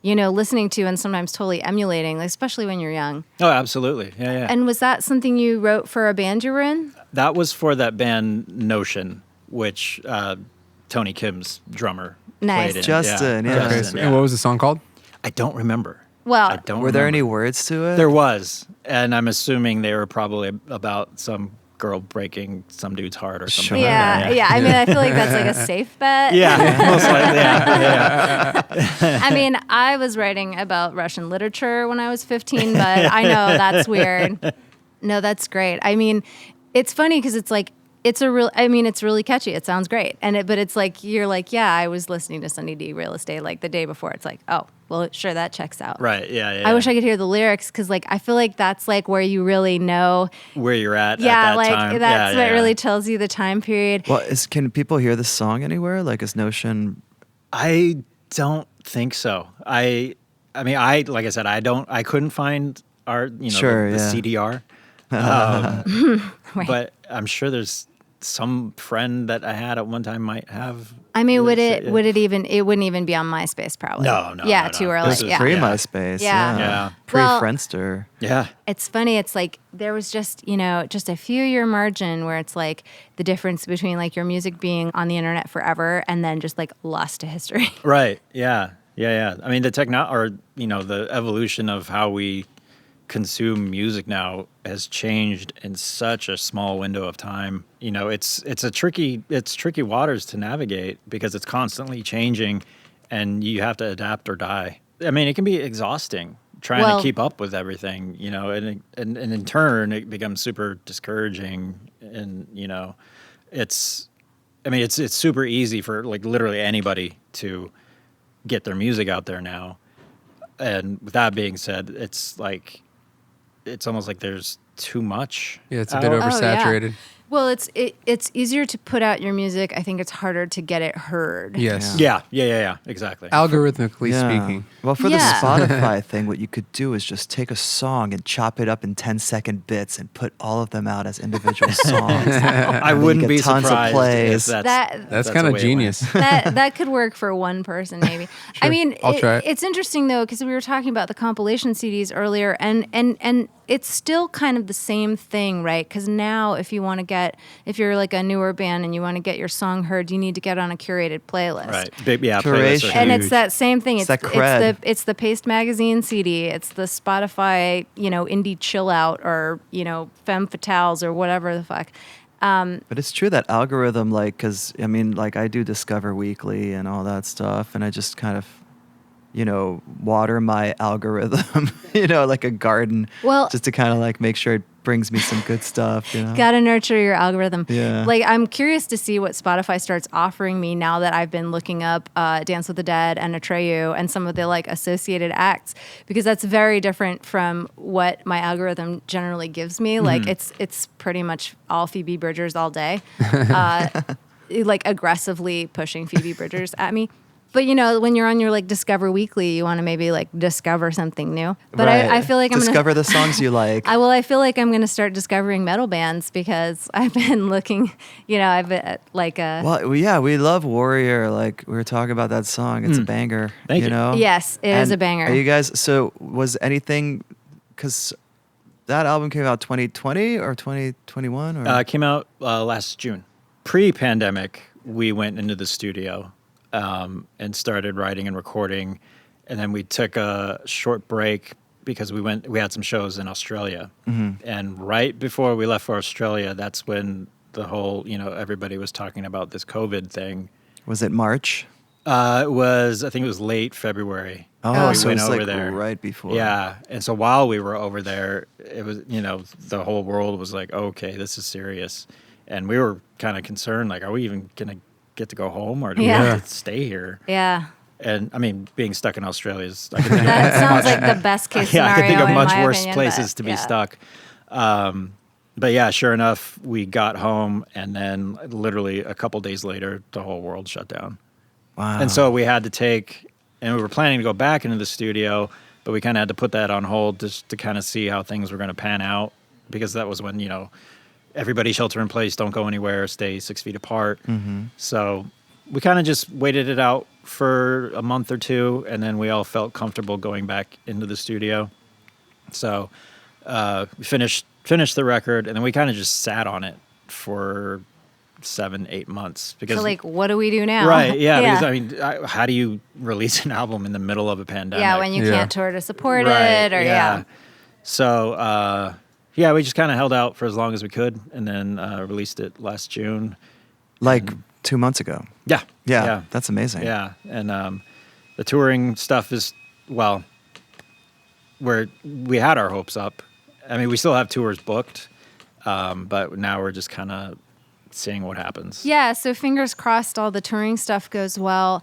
Speaker 2: listening to and sometimes totally emulating, like, especially when you're young.
Speaker 4: Oh, absolutely. Yeah.
Speaker 2: And was that something you wrote for a band you were in?
Speaker 4: That was for that band Notion, which Tony Kim's drummer
Speaker 2: Nice.
Speaker 4: played in.
Speaker 3: Justin, yeah.
Speaker 4: Justin,
Speaker 1: And what was the song called?
Speaker 4: I don't remember.
Speaker 2: Well,
Speaker 4: I don't
Speaker 3: Were there any
Speaker 4: remember.
Speaker 3: words to it?
Speaker 4: There was, and I'm assuming they were probably about some girl breaking some dude's heart or something.
Speaker 3: Sure.
Speaker 4: like that.
Speaker 2: yeah. I mean, I feel like that's like a safe bet.
Speaker 4: Yeah, most likely. Yeah.
Speaker 2: I mean, I was writing about Russian literature when I was 15, but I know that's weird. No, that's great. I mean, it's funny because it's like, it's really catchy. It sounds great. But it's like, you're like, yeah, I was listening to Sunny D Real Estate like the day before. It's like, oh, well, sure, that checks out.
Speaker 4: Right. Yeah.
Speaker 2: I wish I could hear the lyrics because, like, I feel like that's like where you really know.
Speaker 4: Where you're at
Speaker 2: Yeah,
Speaker 4: that
Speaker 2: like
Speaker 4: time.
Speaker 2: that's
Speaker 4: Yeah.
Speaker 2: what really tells you the time period.
Speaker 3: Well, can people hear the song anywhere? Like, is Notion?
Speaker 4: I don't think so. I mean, like I said, I couldn't find our,
Speaker 3: Sure,
Speaker 4: the
Speaker 3: yeah.
Speaker 4: CDR.
Speaker 2: Right.
Speaker 4: But I'm sure there's some friend that I had at one time might have.
Speaker 2: I mean,
Speaker 4: lyrics.
Speaker 2: it wouldn't even be on MySpace probably.
Speaker 4: No,
Speaker 2: Yeah,
Speaker 4: no.
Speaker 2: too early.
Speaker 4: This is
Speaker 2: Yeah.
Speaker 3: Pre
Speaker 4: Yeah.
Speaker 3: MySpace.
Speaker 2: Yeah.
Speaker 4: Yeah.
Speaker 3: Pre
Speaker 2: Well-
Speaker 3: Friendster.
Speaker 4: Yeah.
Speaker 2: It's funny. It's like there was just a few year margin where it's like the difference between like your music being on the internet forever and then just like lost to history.
Speaker 4: Right. Yeah. I mean, the evolution of how we consume music now has changed in such a small window of time. It's tricky waters to navigate because it's constantly changing and you have to adapt or die. I mean, it can be exhausting trying to keep up with everything, and in turn it becomes super discouraging and, it's super easy for like literally anybody to get their music out there now. And with that being said, it's almost like there's too much.
Speaker 1: Yeah, it's a bit
Speaker 4: out.
Speaker 1: oversaturated.
Speaker 2: Well, it's easier to put out your music. I think it's harder to get it heard.
Speaker 1: Yes.
Speaker 4: Yeah, exactly.
Speaker 1: Algorithmically
Speaker 3: Yeah.
Speaker 1: speaking.
Speaker 3: Well, for the
Speaker 2: Yeah.
Speaker 3: Spotify thing, what you could do is just take a song and chop it up in 10-second bits and put all of them out as individual songs.
Speaker 4: I
Speaker 3: And then
Speaker 4: wouldn't
Speaker 3: you
Speaker 4: be
Speaker 3: get tons of
Speaker 4: surprised
Speaker 3: plays.
Speaker 4: if
Speaker 1: That's
Speaker 4: the
Speaker 1: kind of
Speaker 4: way it
Speaker 1: genius.
Speaker 2: that could work for one person maybe. I
Speaker 1: Sure.
Speaker 2: mean,
Speaker 1: I'll try it.
Speaker 2: It's interesting though because we were talking about the compilation CDs earlier, and it's still kind of the same thing, right? Because now if you're like a newer band and you want to get your song heard, you need to get on a curated playlist.
Speaker 4: Right. Yeah,
Speaker 3: Curation.
Speaker 4: playlists are
Speaker 2: And
Speaker 4: huge.
Speaker 2: it's that same thing.
Speaker 3: It's that cred.
Speaker 2: It's the Paste Magazine CD. It's the Spotify, indie chill out or femme fatales or whatever the fuck.
Speaker 3: But it's true that algorithm, like, because I mean, like, I do Discover Weekly and all that stuff, and I just kind of, water my algorithm, like a garden,
Speaker 2: Well-
Speaker 3: just to kind of like make sure it brings me some good stuff.
Speaker 2: Gotta nurture your algorithm.
Speaker 3: Yeah.
Speaker 2: Like, I'm curious to see what Spotify starts offering me now that I've been looking up Dance with the Dead and Atreyu and some of the like associated acts, because that's very different from what my algorithm generally gives me. Like, it's pretty much all Phoebe Bridgers all day, like aggressively pushing Phoebe Bridgers at me. But when you're on your like Discover Weekly, you want to maybe like discover something new. But
Speaker 3: Right.
Speaker 2: I feel like I'm
Speaker 3: discover
Speaker 2: gonna,
Speaker 3: the songs you like.
Speaker 2: I feel like I'm gonna start discovering metal bands because I've been looking. I've been like
Speaker 3: Well, yeah, we love Warrior. Like we were talking about that song. It's a banger.
Speaker 4: Thank you.
Speaker 2: Yes, it is
Speaker 3: And
Speaker 2: a banger.
Speaker 3: Are you guys? So was anything? Because that album came out 2020 or 2021 or
Speaker 4: It came out last June. Pre-pandemic, we went into the studio and started writing and recording, and then we took a short break because we had some shows in Australia. And right before we left for Australia, that's when the whole everybody was talking about this COVID thing.
Speaker 3: was it March?
Speaker 4: I think it was late February.
Speaker 3: Oh,
Speaker 4: we
Speaker 3: so
Speaker 4: went
Speaker 3: it's
Speaker 4: over
Speaker 3: like
Speaker 4: there.
Speaker 3: right before.
Speaker 4: Yeah. And so while we were over there, it was, the whole world was like, okay, this is serious. And we were kind of concerned, like, are we even going to get to go home or do we have to stay here?
Speaker 2: Yeah.
Speaker 4: And I mean, being stuck in Australia is,
Speaker 2: That sounds like the best case
Speaker 4: yeah,
Speaker 2: scenario.
Speaker 4: I can think of
Speaker 2: in
Speaker 4: much
Speaker 2: my
Speaker 4: worse
Speaker 2: opinion,
Speaker 4: places
Speaker 2: but,
Speaker 4: to be stuck. But yeah, sure enough, we got home, and then literally a couple days later, the whole world shut down.
Speaker 3: Wow.
Speaker 4: And so we had to and we were planning to go back into the studio, but we kind of had to put that on hold just to kind of see how things were going to pan out, because that was when, everybody shelter in place, don't go anywhere, stay 6 feet apart.
Speaker 3: Mm-hmm.
Speaker 4: So we kind of just waited it out for a month or two, and then we all felt comfortable going back into the studio. So we finished the record, and then we kind of just sat on it for 7-8 months. Because,
Speaker 2: so, like, what do we do now?
Speaker 4: Right, yeah. Because, I mean, how do you release an album in the middle of a pandemic?
Speaker 2: Yeah, when you can't tour to support
Speaker 4: Right,
Speaker 2: it, or
Speaker 4: So, we just kind of held out for as long as we could, and then released it last June.
Speaker 3: Like 2 months ago.
Speaker 4: Yeah.
Speaker 3: That's amazing.
Speaker 4: Yeah, and the touring stuff is, well, where we had our hopes up. I mean, we still have tours booked, but now we're just kind of seeing what happens.
Speaker 2: Yeah, so fingers crossed all the touring stuff goes well.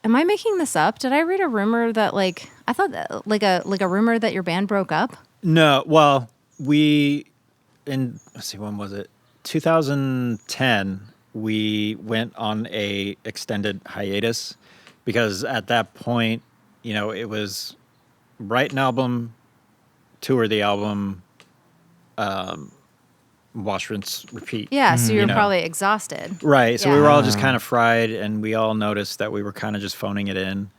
Speaker 2: Am I making this up? Did I read a rumor that, like, I thought that, like a rumor that your band broke up?
Speaker 4: No, well, let's see, when was it? 2010, we went on a extended hiatus because at that point, it was write an album, tour the album, wash, rinse, repeat.
Speaker 2: Yeah, so you're probably exhausted.
Speaker 4: Right. So
Speaker 2: Yeah.
Speaker 4: we were all just kind of fried, and we all noticed that we were kind of just phoning it in.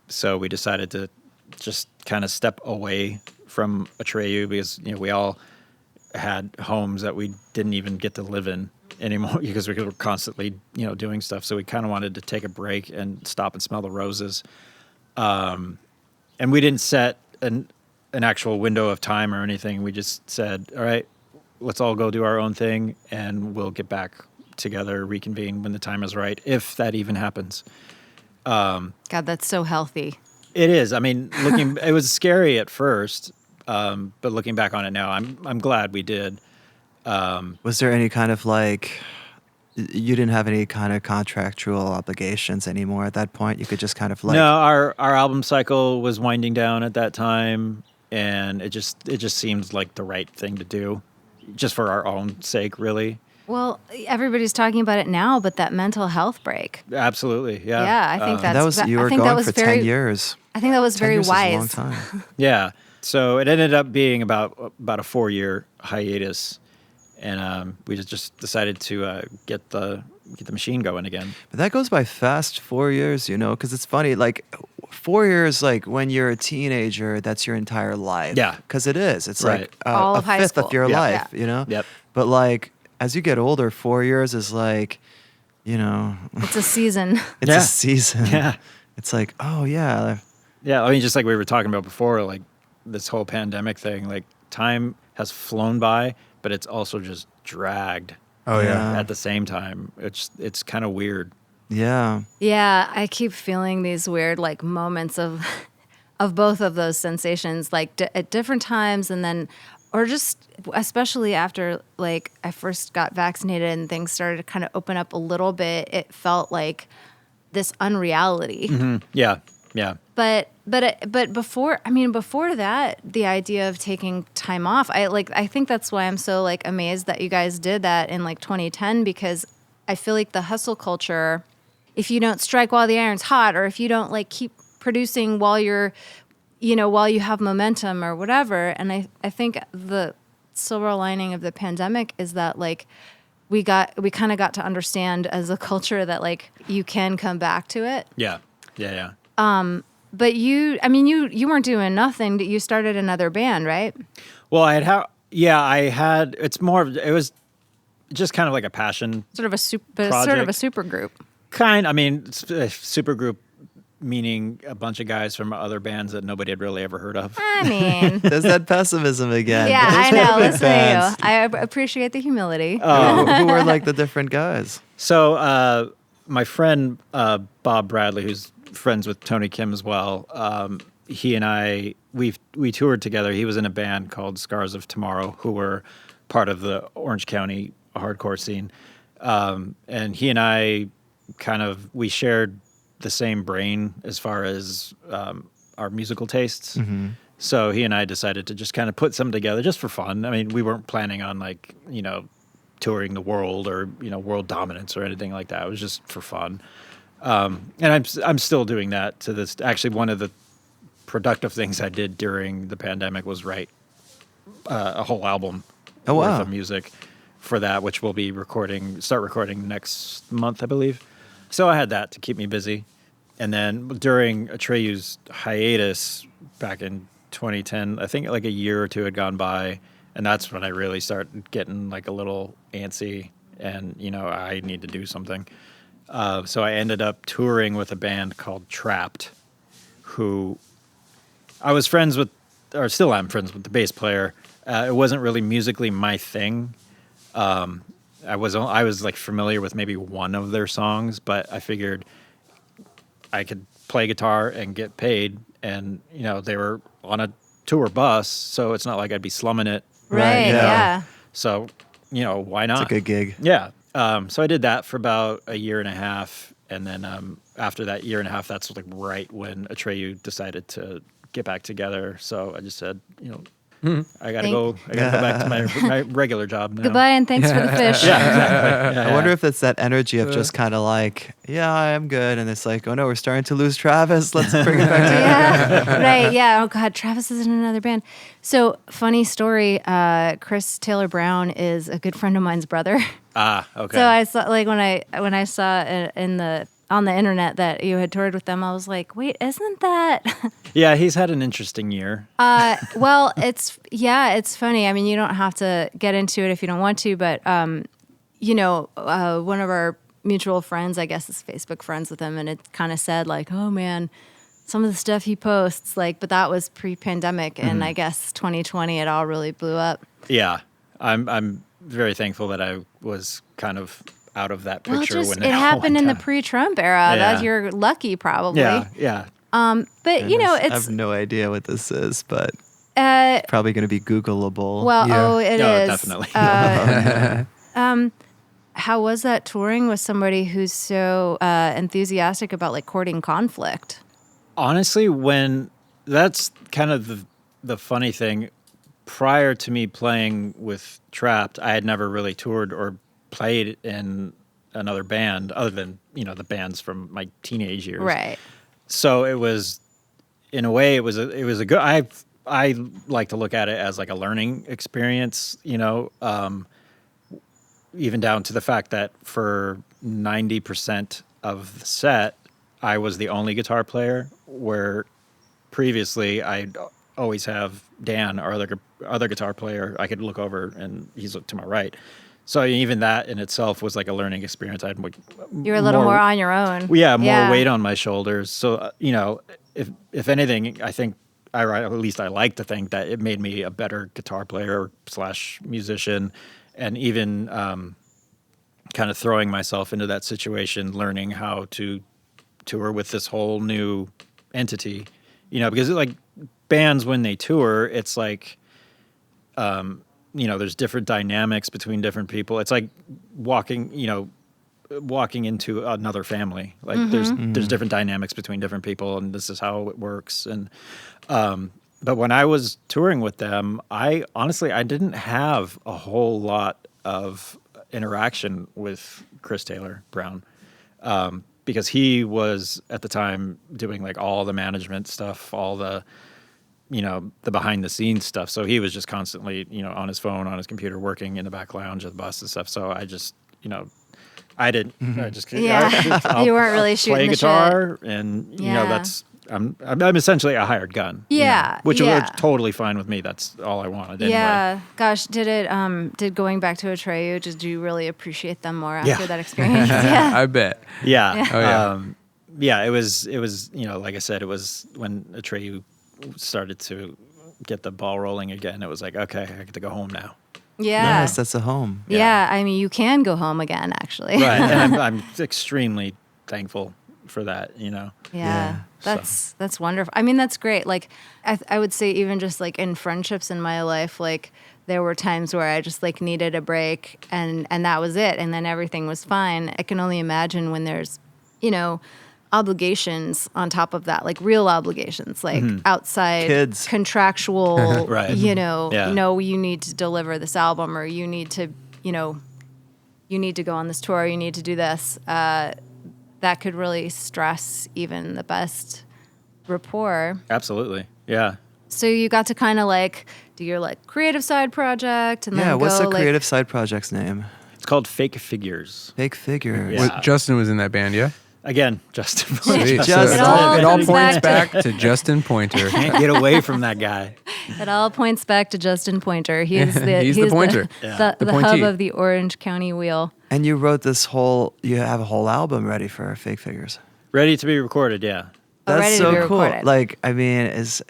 Speaker 4: So we decided to just kind of step away from Atreyu because, we all had homes that we didn't even get to live in anymore because we were constantly, doing stuff. So we kind of wanted to take a break and stop and smell the roses. And we didn't set an actual window of time or anything. We just said, all right, let's all go do our own thing, and we'll get back together, reconvene when the time is right, if that even happens.
Speaker 2: God, that's so healthy.
Speaker 4: It is. I mean, it was scary at first, but looking back on it now, I'm glad we did.
Speaker 3: Was there any kind of you didn't have any kind of contractual obligations anymore at that point? You could just kind of
Speaker 4: No, our album cycle was winding down at that time, and it just seemed like the right thing to do, just for our own sake, really.
Speaker 2: Well, everybody's talking about it now, but that mental health break.
Speaker 4: Absolutely, yeah.
Speaker 2: Yeah, I think
Speaker 3: you were gone for 10 years.
Speaker 2: I think that was
Speaker 3: 10
Speaker 2: very
Speaker 3: years is a long
Speaker 2: wise.
Speaker 3: time.
Speaker 4: Yeah. So it ended up being about a 4-year hiatus, and we just decided to get the machine going again.
Speaker 3: But that goes by fast, 4 years, because it's funny, 4 years, when you're a teenager, that's your entire life.
Speaker 4: Yeah.
Speaker 3: Because it is. It's
Speaker 4: Right.
Speaker 2: All
Speaker 3: a
Speaker 2: of high
Speaker 3: fifth
Speaker 2: school.
Speaker 3: of your
Speaker 4: Yeah.
Speaker 3: life,
Speaker 4: Yep.
Speaker 3: But as you get older, 4 years is
Speaker 2: It's a season.
Speaker 3: it's
Speaker 4: Yeah.
Speaker 3: a season.
Speaker 4: Yeah.
Speaker 3: It's like, oh, yeah.
Speaker 4: Yeah, I mean, just like we were talking about before, like this whole pandemic thing, like time has flown by, but it's also just dragged.
Speaker 1: Oh, yeah.
Speaker 4: At the same time, it's kind of weird.
Speaker 3: Yeah.
Speaker 2: Yeah, I keep feeling these weird moments of both of those sensations at different times, and then or just especially after I first got vaccinated and things started to kind of open up a little bit, it felt like this unreality.
Speaker 4: Mm-hmm. Yeah.
Speaker 2: But before that, the idea of taking time off, I think that's why I'm so amazed that you guys did that in 2010, because I feel like the hustle culture, if you don't strike while the iron's hot, or if you don't keep producing while you're, while you have momentum or whatever. And I think the silver lining of the pandemic is that we kind of got to understand as a culture that you can come back to it.
Speaker 4: Yeah.
Speaker 2: But you weren't doing nothing. You started another band, right?
Speaker 4: Well, it was just kind of like a passion.
Speaker 2: Sort of a super group.
Speaker 4: Super group, meaning a bunch of guys from other bands that nobody had really ever heard of.
Speaker 2: I mean,
Speaker 3: There's that pessimism again.
Speaker 2: yeah, I know. Listen
Speaker 3: bands.
Speaker 2: to you. I appreciate the humility.
Speaker 3: Who were the different guys?
Speaker 4: So my friend Bob Bradley, who's friends with Tony Kim as well, he and I we toured together. He was in a band called Scars of Tomorrow, who were part of the Orange County hardcore scene, and he and I we shared the same brain as far as our musical tastes.
Speaker 3: Mm-hmm.
Speaker 4: So he and I decided to just kind of put something together just for fun. I mean, we weren't planning on touring the world or world dominance or anything like that. It was just for fun. And I'm still doing that to this. Actually, one of the productive things I did during the pandemic was write a whole album worth of music for that, which we'll be start recording next month, I believe. So I had that to keep me busy. And then during Atreyu's hiatus back in 2010, I think like a year or two had gone by, and that's when I really started getting like a little antsy, and I need to do something. So I ended up touring with a band called Trapped, who I was friends with, or still am friends with the bass player. It wasn't really musically my thing. I was like familiar with maybe one of their songs, but I figured I could play guitar and get paid, and they were on a tour bus, so it's not like I'd be slumming it.
Speaker 2: Right. Yeah.
Speaker 4: So why not?
Speaker 3: It's a good gig.
Speaker 4: Yeah. So I did that for about a year and a half, and then after that year and a half, that's like right when Atreyu decided to get back together. So I just said, I gotta go back to my regular job now.
Speaker 2: Goodbye and thanks for the fish.
Speaker 4: Yeah, exactly.
Speaker 3: I wonder if it's that energy of just kind of like, yeah, I'm good. And it's like, oh no, we're starting to lose Travis. Let's bring it back together.
Speaker 2: Yeah, right. Yeah. Oh God, Travis is in another band. So funny story. Chris Taylor Brown is a good friend of mine's brother.
Speaker 4: Ah, okay.
Speaker 2: So I saw when I saw on the internet that you had toured with them, I was like, wait, isn't that?
Speaker 4: Yeah, he's had an interesting year.
Speaker 2: Well, it's funny. I mean, you don't have to get into it if you don't want to, but one of our mutual friends, I guess, is Facebook friends with him, and it kind of said like, oh man, some of the stuff he posts, like, but that was pre-pandemic, and I guess 2020 it all really blew up.
Speaker 4: Yeah, I'm very thankful that I was kind of out of that picture when
Speaker 2: it happened in the pre-Trump era.
Speaker 4: Yeah.
Speaker 2: That you're lucky, probably.
Speaker 4: Yeah.
Speaker 2: But
Speaker 3: I have no idea what this is, but probably going to be Googleable.
Speaker 2: Well,
Speaker 1: Yeah.
Speaker 2: it
Speaker 4: No,
Speaker 2: is.
Speaker 4: definitely.
Speaker 2: How was that touring with somebody who's so enthusiastic about like courting conflict?
Speaker 4: Honestly, that's kind of the funny thing. Prior to me playing with Trapped, I had never really toured or played in another band other than the bands from my teenage years.
Speaker 2: Right.
Speaker 4: So it was, in a way, it was a good. I like to look at it as like a learning experience. Even down to the fact that for 90% of the set, I was the only guitar player, where previously I'd always have Dan, our other guitar player. I could look over and he's to my right. So even that in itself was like a learning experience.
Speaker 2: You're a little more on your own.
Speaker 4: Yeah, more weight on my shoulders. So if anything, I think at least I like to think that it made me a better guitar player / musician, and even kind of throwing myself into that situation, learning how to tour with this whole new entity. Because like bands when they tour, it's like. There's different dynamics between different people. It's like walking into another family. Like there's different dynamics between different people, and this is how it works. And but when I was touring with them, I didn't have a whole lot of interaction with Chris Taylor Brown, because he was at the time doing like all the management stuff, all the the behind the scenes stuff. So he was just constantly, on his phone, on his computer, working in the back lounge of the bus and stuff. So I just, I didn't. I just
Speaker 2: you weren't really shooting
Speaker 4: play
Speaker 2: the
Speaker 4: guitar,
Speaker 2: shit.
Speaker 4: and I'm essentially a hired gun.
Speaker 2: Yeah,
Speaker 4: which
Speaker 2: yeah.
Speaker 4: was totally fine with me. That's all I wanted. Anyway.
Speaker 2: Yeah, gosh, did going back to Atreyu, did you really appreciate them more after that experience? Yeah,
Speaker 1: I bet.
Speaker 4: Yeah.
Speaker 1: Oh, yeah.
Speaker 4: Yeah, it was, like I said, it was when Atreyu started to get the ball rolling again. It was like, okay, I get to go home now.
Speaker 2: Yeah.
Speaker 3: Nice, that's a home.
Speaker 2: Yeah. I mean, you can go home again, actually.
Speaker 4: Right. And I'm extremely thankful for that,
Speaker 2: Yeah.
Speaker 3: Yeah.
Speaker 2: That's wonderful. I mean, that's great. Like, I would say even just like in friendships in my life, like there were times where I just like needed a break and that was it. And then everything was fine. I can only imagine when there's, obligations on top of that, like real obligations, like outside
Speaker 3: Kids.
Speaker 2: contractual,
Speaker 4: Right. Yeah.
Speaker 2: no, you need to deliver this album or you need to, you need to go on this tour, you need to do this. That could really stress even the best rapport.
Speaker 4: Absolutely. Yeah.
Speaker 2: So you got to kind of like do your like creative side project and
Speaker 3: Yeah,
Speaker 2: then
Speaker 3: what's
Speaker 2: go
Speaker 3: the
Speaker 2: like,
Speaker 3: creative side project's name?
Speaker 4: It's called Fake Figures.
Speaker 3: Fake Figures.
Speaker 4: Yeah.
Speaker 1: Justin was in that band, yeah?
Speaker 4: Again, Justin.
Speaker 1: Sweet. So
Speaker 3: Justin.
Speaker 1: it all
Speaker 2: It all comes
Speaker 1: points
Speaker 2: back
Speaker 1: back to Justin Pointer.
Speaker 4: Can't get away from that guy.
Speaker 2: It all points back to Justin Pointer. He's the
Speaker 1: He's the pointer.
Speaker 2: the
Speaker 1: The
Speaker 2: hub
Speaker 1: pointee.
Speaker 2: of the Orange County wheel.
Speaker 3: And you have a whole album ready for Fake Figures.
Speaker 4: Ready to be recorded, yeah.
Speaker 3: That's
Speaker 2: ready to
Speaker 3: so
Speaker 2: be
Speaker 3: cool.
Speaker 2: recorded.
Speaker 3: Like, I mean, is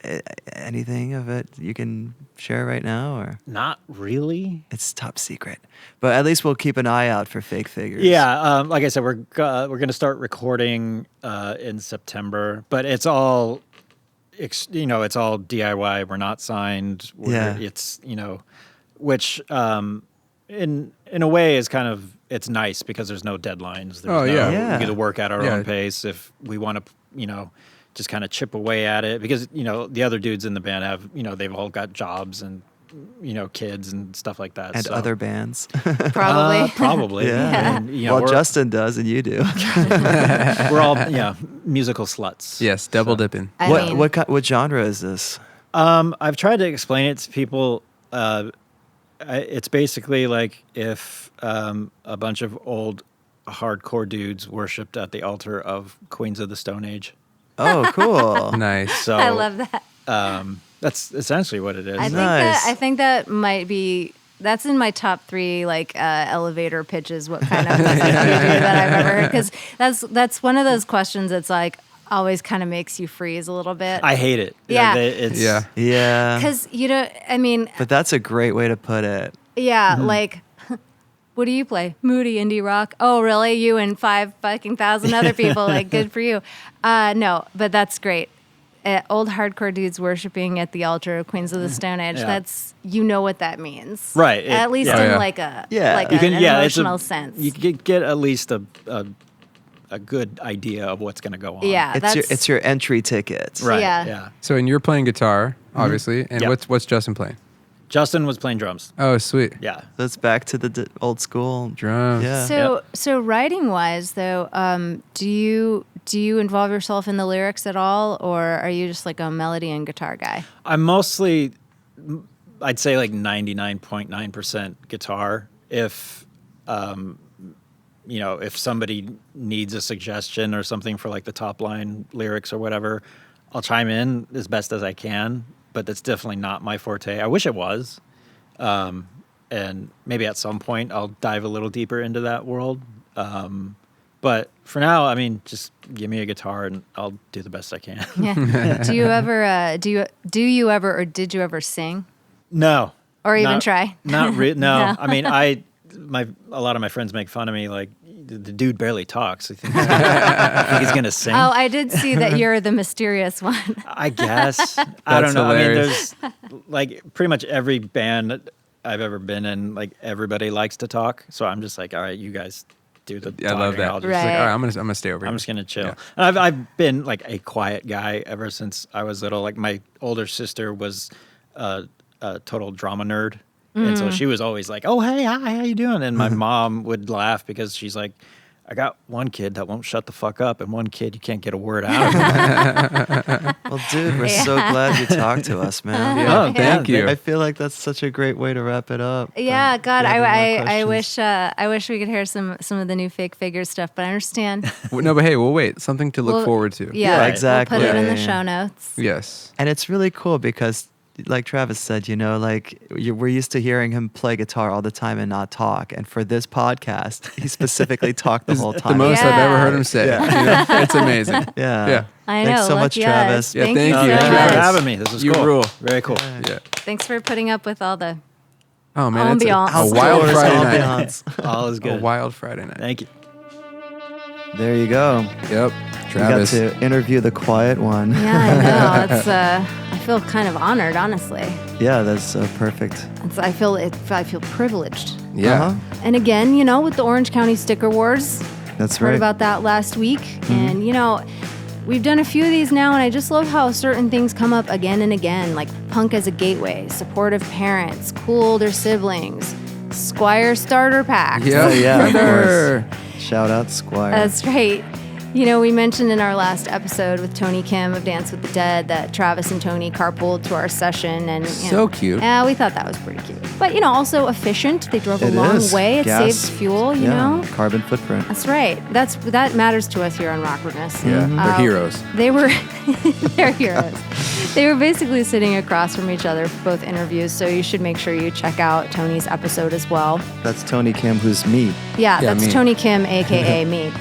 Speaker 3: anything of it you can share right now, or
Speaker 4: Not really.
Speaker 3: it's top secret? But at least we'll keep an eye out for Fake Figures.
Speaker 4: Yeah, like I said, we're going to start recording in September, but it's all, it's all DIY. We're not signed.
Speaker 3: Yeah.
Speaker 4: It's which in a way is kind of it's nice because there's no deadlines. There's
Speaker 3: Yeah.
Speaker 4: we get to work at our
Speaker 1: Yeah.
Speaker 4: own pace if we want to, just kind of chip away at it because the other dudes in the band have they've all got jobs and kids and stuff like that
Speaker 3: And
Speaker 4: so.
Speaker 3: other bands.
Speaker 2: Probably.
Speaker 4: Probably.
Speaker 3: Yeah.
Speaker 4: And,
Speaker 3: Well, Justin does, and you do.
Speaker 4: we're all musical sluts.
Speaker 1: Yes, double dipping.
Speaker 2: I mean,
Speaker 3: What genre is this?
Speaker 4: I've tried to explain it to people. It's basically like if a bunch of old hardcore dudes worshipped at the altar of Queens of the Stone Age.
Speaker 3: Oh, cool.
Speaker 1: Nice.
Speaker 4: So
Speaker 2: I love that.
Speaker 4: that's essentially what it is.
Speaker 3: Nice.
Speaker 2: I think that might be. That's in my top 3 like elevator pitches. What kind of music you do that I've ever heard? Because that's one of those questions that's like always kind of makes you freeze a little bit.
Speaker 4: I hate it.
Speaker 2: Yeah.
Speaker 4: It's,
Speaker 1: Yeah.
Speaker 3: Yeah.
Speaker 2: Because I mean,
Speaker 3: But that's a great way to put it.
Speaker 2: yeah, like. What do you play? Moody indie rock. Oh, really? You and 5,000 other people. Like, good for you. No, but that's great. Old hardcore dudes worshiping at the altar of Queens of the Stone Age.
Speaker 4: Yeah.
Speaker 2: That's what that means,
Speaker 4: Right.
Speaker 2: At least
Speaker 1: Yeah.
Speaker 2: in
Speaker 1: Yeah.
Speaker 2: like a
Speaker 3: Yeah.
Speaker 2: like
Speaker 3: You
Speaker 2: an
Speaker 4: it's
Speaker 2: emotional sense.
Speaker 4: You get at least a good idea of what's going to go on.
Speaker 2: Yeah,
Speaker 3: It's your entry ticket.
Speaker 4: Right.
Speaker 2: Yeah.
Speaker 4: Yeah.
Speaker 1: So, and you're playing guitar, obviously. And
Speaker 4: Yep.
Speaker 1: what's Justin playing?
Speaker 4: Justin was playing drums.
Speaker 1: Oh, sweet.
Speaker 4: Yeah.
Speaker 3: So it's back to the old school.
Speaker 1: Drums.
Speaker 3: Yeah.
Speaker 2: So writing wise though, do you involve yourself in the lyrics at all, or are you just like a melody and guitar guy?
Speaker 4: I'm mostly, I'd say like 99.9% guitar. If, if somebody needs a suggestion or something for like the top line lyrics or whatever, I'll chime in as best as I can, but that's definitely not my forte. I wish it was. And maybe at some point I'll dive a little deeper into that world. But for now, I mean, just give me a guitar and I'll do the best I can.
Speaker 2: Yeah. Do you ever or did you ever sing
Speaker 4: No.
Speaker 2: or even
Speaker 4: Not-
Speaker 2: try?
Speaker 4: Not really. No.
Speaker 2: No.
Speaker 4: I mean, a lot of my friends make fun of me. Like, the dude barely talks. I think he's gonna sing.
Speaker 2: Oh, I did see that you're the mysterious one.
Speaker 4: I guess. I don't know.
Speaker 1: hilarious.
Speaker 4: I mean, there's like pretty much every band I've ever been in. Like, everybody likes to talk. So I'm just like, all right, you guys do the.
Speaker 1: I love
Speaker 4: talking.
Speaker 1: that.
Speaker 4: I'll
Speaker 1: It's
Speaker 4: just-
Speaker 1: like,
Speaker 2: Right.
Speaker 1: all right, I'm gonna stay over here.
Speaker 4: I'm just gonna chill.
Speaker 1: Yeah.
Speaker 4: And I've been like a quiet guy ever since I was little. Like, my older sister was a total drama nerd, and so she was always like, "Oh, hey, hi, how you doing?" And my mom would laugh because she's like, "I got one kid that won't shut the fuck up, and one kid you can't get a word out of."
Speaker 3: Well, dude, we're so glad you talked to us, man.
Speaker 1: Yeah,
Speaker 4: Oh,
Speaker 1: thank
Speaker 4: yeah.
Speaker 1: you.
Speaker 3: I feel like that's such a great way to wrap it up.
Speaker 2: Yeah, God,
Speaker 3: do you have any more
Speaker 2: I
Speaker 3: questions?
Speaker 2: wish we could hear some of the new Fake Figures stuff, but I understand.
Speaker 1: No, but hey, we'll wait. Something to look
Speaker 2: We'll-
Speaker 1: forward to.
Speaker 2: Yeah,
Speaker 3: exactly.
Speaker 2: We'll put it in
Speaker 3: Yeah,
Speaker 2: the
Speaker 3: yeah,
Speaker 2: show notes.
Speaker 1: Yes.
Speaker 3: And it's really cool because, like Travis said, like we're used to hearing him play guitar all the time and not talk. And for this podcast, he specifically talked the whole time.
Speaker 1: The most I've ever
Speaker 2: Yeah.
Speaker 1: heard him say. You know? It's amazing.
Speaker 3: Yeah.
Speaker 1: Yeah.
Speaker 2: I know.
Speaker 3: Thanks so much,
Speaker 2: lucky
Speaker 3: Travis.
Speaker 2: us.
Speaker 1: Yeah,
Speaker 2: Thank
Speaker 1: thank
Speaker 2: you
Speaker 1: you,
Speaker 2: so
Speaker 4: Thank you
Speaker 2: much.
Speaker 4: for
Speaker 1: Travis.
Speaker 4: having me. This was
Speaker 1: You
Speaker 4: cool.
Speaker 1: rule.
Speaker 4: Very cool.
Speaker 1: Yeah.
Speaker 2: Thanks for putting up with all the
Speaker 1: Oh man, it's a
Speaker 2: Ambiance.
Speaker 1: wild
Speaker 3: Outdoors
Speaker 1: Friday night.
Speaker 3: ambiance.
Speaker 4: All is
Speaker 1: A
Speaker 4: good.
Speaker 1: wild Friday night.
Speaker 4: Thank you.
Speaker 3: There you go.
Speaker 1: Yep,
Speaker 3: We got
Speaker 1: Travis.
Speaker 3: to interview the quiet one.
Speaker 2: Yeah, I know. It's I feel kind of honored, honestly.
Speaker 3: Yeah, that's perfect.
Speaker 2: I feel privileged.
Speaker 1: Yeah.
Speaker 3: Uh-huh.
Speaker 2: And again, with the Orange County Sticker Wars,
Speaker 3: That's
Speaker 2: heard
Speaker 3: right.
Speaker 2: about that last week, and we've done a few of these now, and I just love how certain things come up again and again, like punk as a gateway, supportive parents, cool older siblings, Squire starter packs.
Speaker 1: Yeah,
Speaker 3: yeah, of
Speaker 1: brother.
Speaker 3: course. Shout out Squire.
Speaker 2: That's right. We mentioned in our last episode with Tony Kim of Dance with the Dead that Travis and Tony carpooled to our session, and
Speaker 1: So cute.
Speaker 2: Yeah, we thought that was pretty cute. But also efficient. They drove a
Speaker 3: It
Speaker 2: long
Speaker 3: is.
Speaker 2: way. It
Speaker 3: Gas.
Speaker 2: saves fuel. You
Speaker 3: Yeah,
Speaker 2: know.
Speaker 3: carbon footprint.
Speaker 2: That's right. That matters to us here on Rockfordness.
Speaker 1: Yeah, they're heroes.
Speaker 2: They were they're heroes. They were basically sitting across from each other for both interviews, so you should make sure you check out Tony's episode as well.
Speaker 3: That's Tony Kim, who's me,
Speaker 2: Yeah,
Speaker 1: Yeah,
Speaker 2: that's
Speaker 1: me.
Speaker 2: Tony Kim, aka me.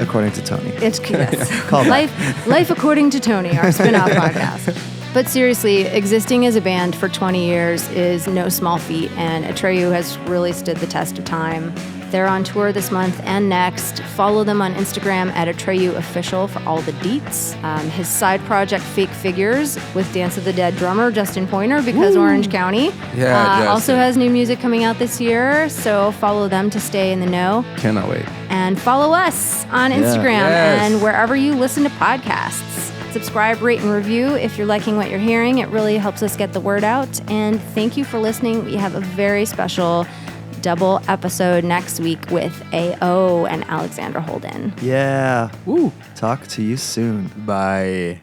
Speaker 3: according to Tony.
Speaker 2: It's yes.
Speaker 3: Call back.
Speaker 2: Life According to Tony, our spin-off podcast. But seriously, existing as a band for 20 years is no small feat, and Atreyu has really stood the test of time. They're on tour this month and next. Follow them on Instagram at Atreyu Official for all the deets. His side project, Fake Figures, with Dance of the Dead drummer Justin Pointer, because Orange County.
Speaker 1: Yeah, Justin.
Speaker 2: Also has new music coming out this year, so follow them to stay in the know.
Speaker 1: Cannot wait.
Speaker 2: And follow us on Instagram
Speaker 1: Yes.
Speaker 2: and wherever you listen to podcasts. Subscribe, rate, and review if you're liking what you're hearing. It really helps us get the word out. And thank you for listening. We have a very special double episode next week with AO and Alexandra Holden.
Speaker 3: Yeah. Woo. Talk to you soon.
Speaker 1: Bye.